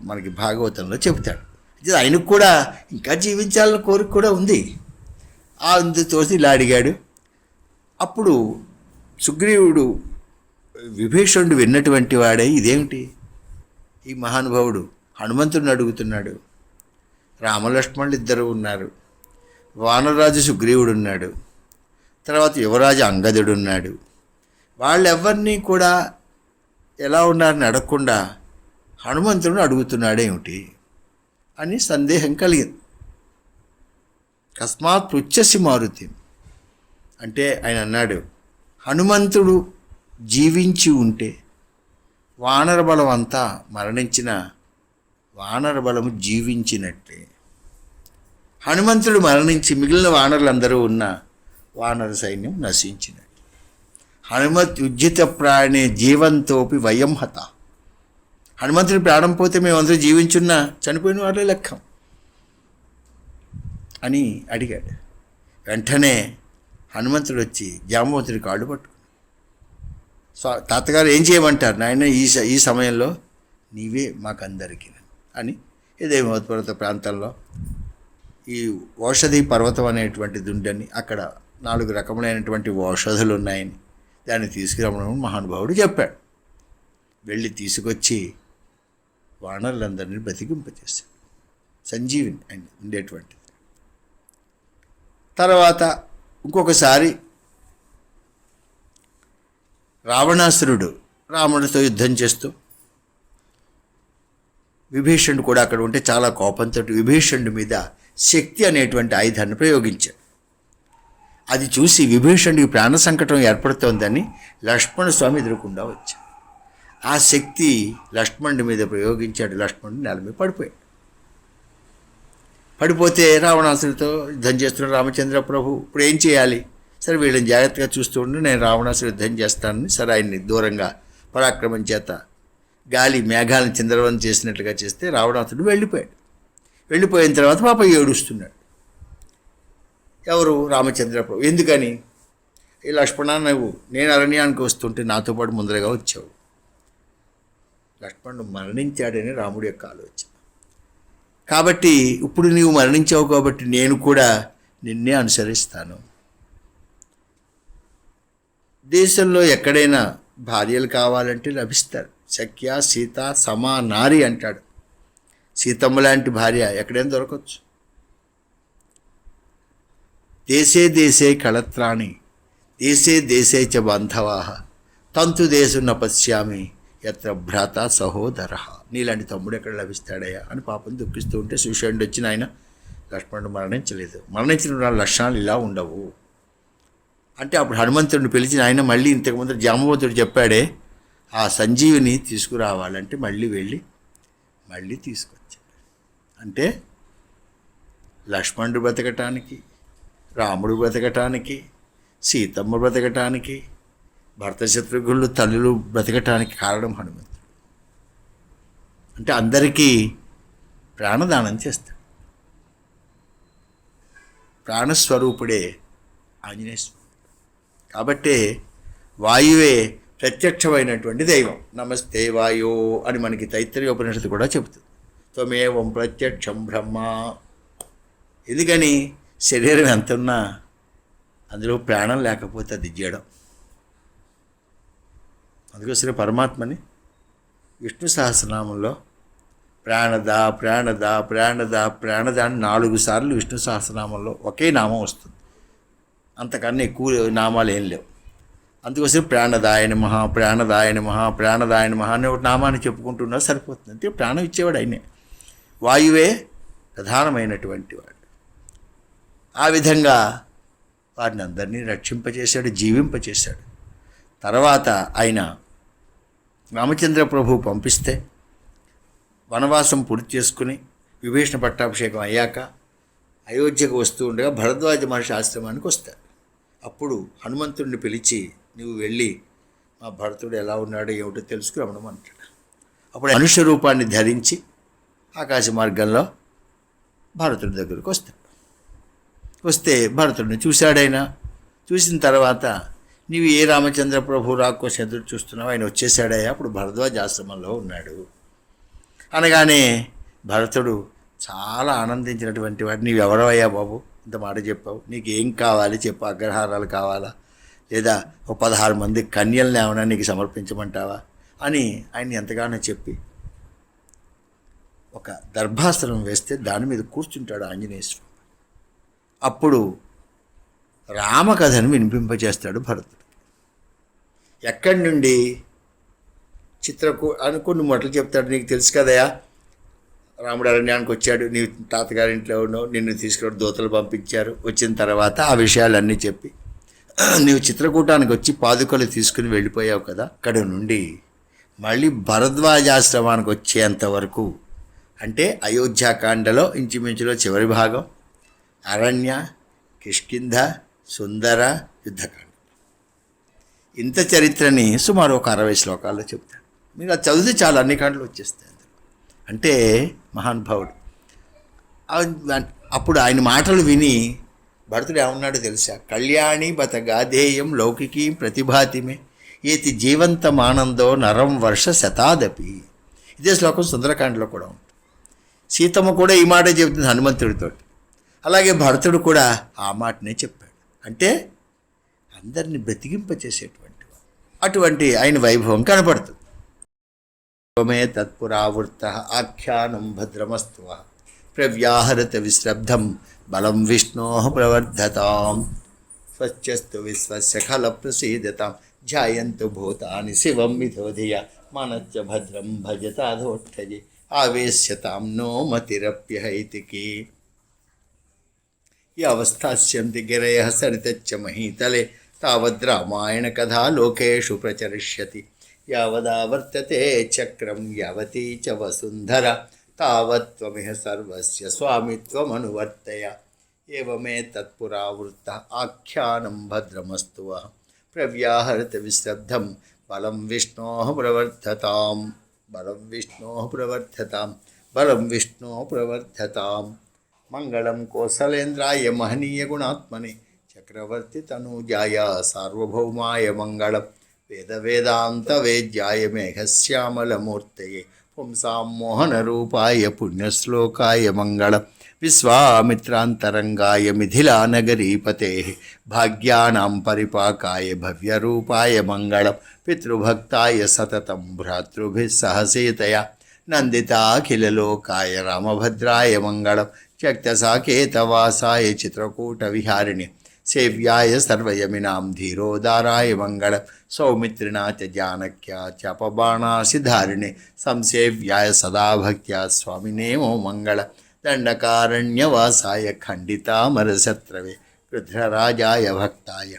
మనకి భాగవతంలో చెబుతాడు. ఆయనకు కూడా ఇంకా జీవించాలని కోరిక కూడా ఉంది. అందుతో ఇలా అడిగాడు. అప్పుడు సుగ్రీవుడు విభీషణుడు విన్నటువంటి వాడే, ఇదేమిటి ఈ మహానుభావుడు హనుమంతుడిని అడుగుతున్నాడు, రామలక్ష్మణులు ఇద్దరు ఉన్నారు, వానరాజు సుగ్రీవుడు ఉన్నాడు, తర్వాత యువరాజు అంగదుడు ఉన్నాడు, వాళ్ళెవ్వరినీ కూడా ఎలా ఉన్నారని అడగకుండా హనుమంతుడిని అడుగుతున్నాడేమిటి అని సందేహం కలిగింది. కస్మాత్ పృచ్చసి మారుతి అంటే ఆయన అన్నాడు, హనుమంతుడు జీవించి ఉంటే వానర బలం అంతా మరణించిన వానర బలము జీవించినట్టే, హనుమంతుడు మరణించి మిగిలిన వానరులందరూ ఉన్న వానర సైన్యం నశించినట్టు. హనుమత్ ఉజ్జిత ప్రాణే జీవంతోపి వయం హత. హనుమంతుడి ప్రాణం పోతే మేమందరూ జీవించున్నా చనిపోయిన వాళ్ళే లెక్కం అని అడిగాడు. వెంటనే హనుమంతుడు వచ్చి జాంబవంతుడి కాళ్ళు పట్టుకుని, తాతగారు ఏం చేయమంటారు నాయన, ఈ సమయంలో నీవే మాకందరికీ అని ఇదే పర్వత ప్రాంతంలో ఈ ఔషధి పర్వతం అనేటువంటిది ఉందని, అక్కడ 4 రకములైనటువంటి ఔషధులు ఉన్నాయని దాన్ని తీసుకురమ్మని మహానుభావుడు చెప్పాడు. వెళ్ళి తీసుకొచ్చి వానరులందరినీ బ్రతికింపచేశాడు. సంజీవిని అని ఉండేటువంటిది. తర్వాత ఇంకొకసారి రావణాసురుడు రాముడితో యుద్ధం చేస్తూ, విభీషణుడు కూడా అక్కడ ఉంటే చాలా కోపంతో విభీషణుడి మీద శక్తి అనేటువంటి ఆయుధాన్ని ప్రయోగించాడు. అది చూసి విభీషణుడికి ప్రాణ సంకటం ఏర్పడుతోందని లక్ష్మణస్వామి ఎదురకుండా వచ్చాడు. ఆ శక్తి లక్ష్మణుడి మీద ప్రయోగించాడు. లక్ష్మణుడు నేల మీద పడిపోయాడు. పడిపోతే రావణాసుడితో యుద్ధం చేస్తున్నాడు రామచంద్ర ప్రభు. ఇప్పుడు ఏం చేయాలి? సరే వీళ్ళని జాగ్రత్తగా చూస్తూ ఉండి నేను రావణాసుడు యుద్ధం చేస్తానని సరే ఆయన్ని దూరంగా పరాక్రమం చేత గాలి మేఘాలను చిందరవం చేసినట్లుగా చేస్తే రావణాసుడు వెళ్ళిపోయాడు. వెళ్ళిపోయిన తర్వాత పాప ఏడుస్తున్నాడు. ఎవరు? రామచంద్ర ప్రభు. ఎందుకని? ఈ లక్ష్మణ, నువ్వు నేను అరణ్యానికి వస్తుంటే నాతో పాటు ముందరగా వచ్చావు. లక్ష్మణుడు మరణించాడని రాముడి యొక్క ఆలోచన. కాబట్టి ఇప్పుడు నీవు మరణించావు కాబట్టి నేను కూడా నిన్నే అనుసరిస్తాను. దేశంలో ఎక్కడైనా భార్యలు కావాలంటే లభిస్తారు. సఖ్య సీత సమా నారి అంటాడు. సీతమ్మ లాంటి భార్య ఎక్కడైనా దొరకవచ్చు. దేశే దేశే కళత్రాణి దేశే దేశే చ బాంధవాః తంతు దేశం న పశ్యామి యత్ర భ్రాత సహోదర. నీలాంటి తమ్ముడు ఎక్కడ లభిస్తాడయ్యా అని పాపం దుఃఖిస్తూ ఉంటే శిశువుడు వచ్చిన ఆయన లక్ష్మణుడు మరణించలేదు. మరణించిన లక్షణాలు ఇలా ఉండవు అంటే అప్పుడు హనుమంతుడిని పిలిచిన ఆయన మళ్ళీ ఇంతకుముందు జాంబవంతుడు చెప్పాడే ఆ సంజీవిని తీసుకురావాలంటే మళ్ళీ వెళ్ళి మళ్ళీ తీసుకొచ్చాడు. అంటే లక్ష్మణుడు బ్రతకటానికి, రాముడు బ్రతకటానికి, సీతమ్మ బ్రతకటానికి, భర్త శత్రుఘ్నులు తల్లులు బ్రతకటానికి కారణం హనుమంతుడు. అంటే అందరికీ ప్రాణదానం చేస్తాడు. ప్రాణస్వరూపుడే ఆంజనేయ స్వామి. కాబట్టే వాయువే ప్రత్యక్షమైనటువంటి దైవం. నమస్తే వాయో అని మనకి తైత్తరీయ ఉపనిషత్తు కూడా చెబుతుంది. త్వమేవం ప్రత్యక్షం బ్రహ్మ. ఎందుకని? శరీరం ఎంత ఉన్నా అందులో ప్రాణం లేకపోతే అది జడం. అందుకోసమే పరమాత్మని విష్ణు సహస్రనామంలో ప్రాణద ప్రాణద ప్రాణద ప్రాణద అని 4 సార్లు విష్ణు సహస్రనామంలో ఒకే నామం వస్తుంది. అంతకన్నా ఎక్కువ నామాలు ఏం లేవు. అందుకోసం ప్రాణదాయ నమః ప్రాణదాయ నమః ప్రాణదాయ నమః అనే ఒక నామాన్ని చెప్పుకుంటున్నా సరిపోతుంది. అంటే ప్రాణం ఇచ్చేవాడు ఆయనే. వాయువే ప్రధానమైనటువంటి వాడు. ఆ విధంగా వారిని అందరినీ రక్షింపచేశాడు, జీవింపచేశాడు. తర్వాత ఆయన రామచంద్ర ప్రభు పంపిస్తే వనవాసం పూర్తి చేసుకుని విభీషణ పట్టాభిషేకం అయ్యాక అయోధ్యకు వస్తూ ఉండగా భరద్వాజ మహర్షి ఆశ్రమానికి వస్తాడు. అప్పుడు హనుమంతుడిని పిలిచి నువ్వు వెళ్ళి మా భరతుడు ఎలా ఉన్నాడో ఏమిటో తెలుసుకురమ్మనమంటాడు. అప్పుడు మనుష్య రూపాన్ని ధరించి ఆకాశ మార్గంలో భరతుడి దగ్గరకు వస్తాడు. వస్తే భరతుడిని చూశాడైనా. చూసిన తర్వాత నీవు ఏ రామచంద్ర ప్రభు రాకోసం ఎదురు చూస్తున్నావు, ఆయన వచ్చేసాడయ్యా, అప్పుడు భరద్వాజ ఆశ్రమంలో ఉన్నాడు అనగానే భరతుడు చాలా ఆనందించినటువంటి వాడు. నీవు ఎవరవయ్యా బాబు, ఇంత మాట చెప్పావు, నీకు ఏం కావాలి చెప్పు, అగ్రహారాలు కావాలా లేదా ఒక 16 మంది కన్యల్ని ఏమైనా నీకు సమర్పించమంటావా అని ఆయన ఎంతగానో చెప్పి ఒక దర్భాసనం వేస్తే దాని మీద కూర్చుంటాడు ఆంజనేయ స్వామి. అప్పుడు రామకథను వినిపింపజేస్తాడు భరతుడు. ఎక్కడి నుండి? కొన్ని మొట్టలు చెప్తాడు. నీకు తెలుసు కదయా, రాముడు అరణ్యానికి వచ్చాడు, నీ తాతగారింట్లో ఉన్నావు, నిన్ను తీసుకుని దూతలు పంపించారు. వచ్చిన తర్వాత ఆ విషయాలన్నీ చెప్పి నీవు చిత్రకూటానికి వచ్చి పాదుకలు తీసుకుని వెళ్ళిపోయావు కదా, అక్కడి నుండి మళ్ళీ భరద్వాజాశ్రమానికి వచ్చేంత వరకు అంటే అయోధ్యాకాండలో ఇంచుమించులో చివరి భాగం అరణ్య, కిష్కింధ, సుందర, యుద్ధకాండ. ఇంత చరిత్రని సుమారు ఒక 60 శ్లోకాల్లో చెప్తాడు. మీరు అది చదివితే చాలా అన్ని కాండలు వచ్చేస్తాయి అందులో. అంటే మహానుభావుడు. అప్పుడు ఆయన మాటలు విని భరతుడు ఏమన్నాడో తెలుసా? కళ్యాణి బత గాధేయం లౌకికీ ప్రతిభాతిమే ఏతి జీవంతమానందో నరం వర్ష శతాదపి. ఇదే శ్లోకం సుందరకాండలో కూడా ఉంటుంది. సీతమ్మ కూడా ఈ మాట చెబుతుంది హనుమంతుడితో. అలాగే భరతుడు కూడా ఆ మాటనే చెప్పాడు. అంటే అందరిని బ్రతికింపచేసేటువంటి అటువంటి ఆయన వైభవం కనపడుతుంది. మే తత్పురావృత్త ఆఖ్యానం భద్రమస్తు ప్రవ్యాహరత విశ్రబ్ధం బలం విష్ణో ప్రవర్ధతాం స్వచ్ఛస్తు విశ్వస్య ఖల ప్రసీదతాం ధ్యాయంతు భూతాని శివం విధోధియ మనచ్చ భద్రం భజతాధోట్టజే ఆవేశ్యతాం నో మతిరప్యహైతికి. ఈ అవస్థాస్యంతి గిరయః సరితచ్చ మహీతలే తావద్ రామాయణ కథా లోకేషు ప్రచరిష్యతి యావదావర్తతే చక్రం యావతీ చ వసుంధర తావత్వమిహ సర్వస్య స్వామిత్వమనువర్తయ. ఏవమే తత్పురావృత్త ఆఖ్యానం భద్రమస్తు ప్రవ్యాహరత విశ్రబ్ధం బలం విష్ణో ప్రవర్ధతాం బలం విష్ణో ప్రవర్ధతాం బలం విష్ణో ప్రవర్ధతాం. మంగళం కోసలేంద్రాయ మహనీయ గుణాత్మనే చక్రవర్తి తనూజాయ సార్వభౌమాయ మంగళం వేద వేదాంత వేద్యాయ మేఘశ్యామలమూర్తయే పుంసాం మోహనరూపాయ పుణ్యశ్లోకాయ మంగళం విశ్వామిత్రాంతరంగాయ మిథిలానగరీపతే భాగ్యానాం పరిపాకాయ భవ్యరూపాయ మంగళం పితృభక్తాయ సతతం భ్రాతృభిः సహ సీతయా నందితాఖిలలోకాయ రామభద్రాయ మంగళం త్యక్తసాకేతవాసాయ చిత్రకూటవిహారిణి సేవ్యాయ సర్వయమినాం ధీరోదారాయ మంగళం సౌమిత్రిణా చ జానక్యా చాపబాణాసిధారిణి సంసేవ్యాయ సదా భక్త్యా స్వామినేమో మంగళం దండకారణ్యవాసాయ ఖండితామరశత్రవే రుద్రరాజాయ భక్తాయ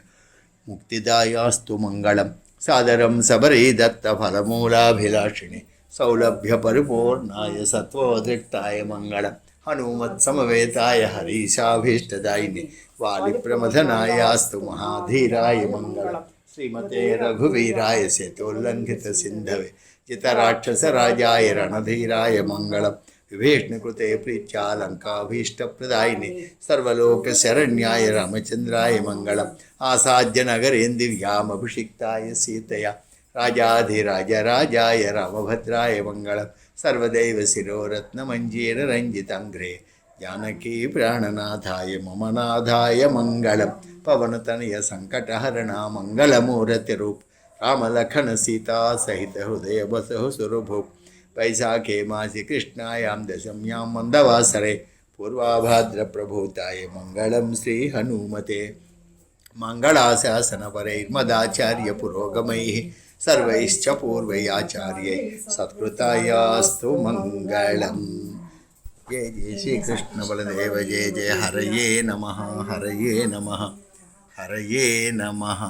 ముక్తిదాయాస్తు మంగళం సాదరం శబరీ దత్త ఫలమూలాభిలాషిణి సౌలభ్య పరిపూర్ణాయ సత్వోద్రిక్తాయ మంగళం హనుమత్సమవేతాయ హరీశాభీష్టదాయిని వాలిప్రమథనాయాస్తు మహాధీరాయ మంగళం శ్రీమతే రఘువీరాయ సేతోల్లంఘిత సింధవే జితరాక్షసరాజాయ రణధీరాయ మంగళం విభీష్ణకృతే ప్రీత్యాలంకాభీష్టప్రదాయిని సర్వలోకశరణ్యాయ రామచంద్రాయ మంగళం ఆసాద్య నగరేం దివ్యామభిషిక్తాయ సీతయా రాజాధిరాజరాజాయ రామభద్రాయ మంగళం సర్వదైవ శిరోరత్నమంజీర రంజితాంగ్రే జానకీ ప్రాణనాథాయ మమ నాథాయ మంగళం పవనతనయ సంకటహరణ మంగళమూరతి రూప్ రామలఖన సీతా సహిత హృదయ బసహు సురభు వైశాఖే మాసి కృష్ణాయాం దశమ్యాం మందవాసరే పూర్వాభాద్రప్రభూతాయ మంగళం శ్రీ హనుమతే మంగళాశాసనపరైర్మదాచార్య పురోగమైః సర్వైశ్చ పూర్వైరాచార్యై సత్కృతాయాస్తు మంగళం. జయ జయ శ్రీకృష్ణ బలదేవ జయ జయ హరయే నమః హరయే నమః హరయే నమః.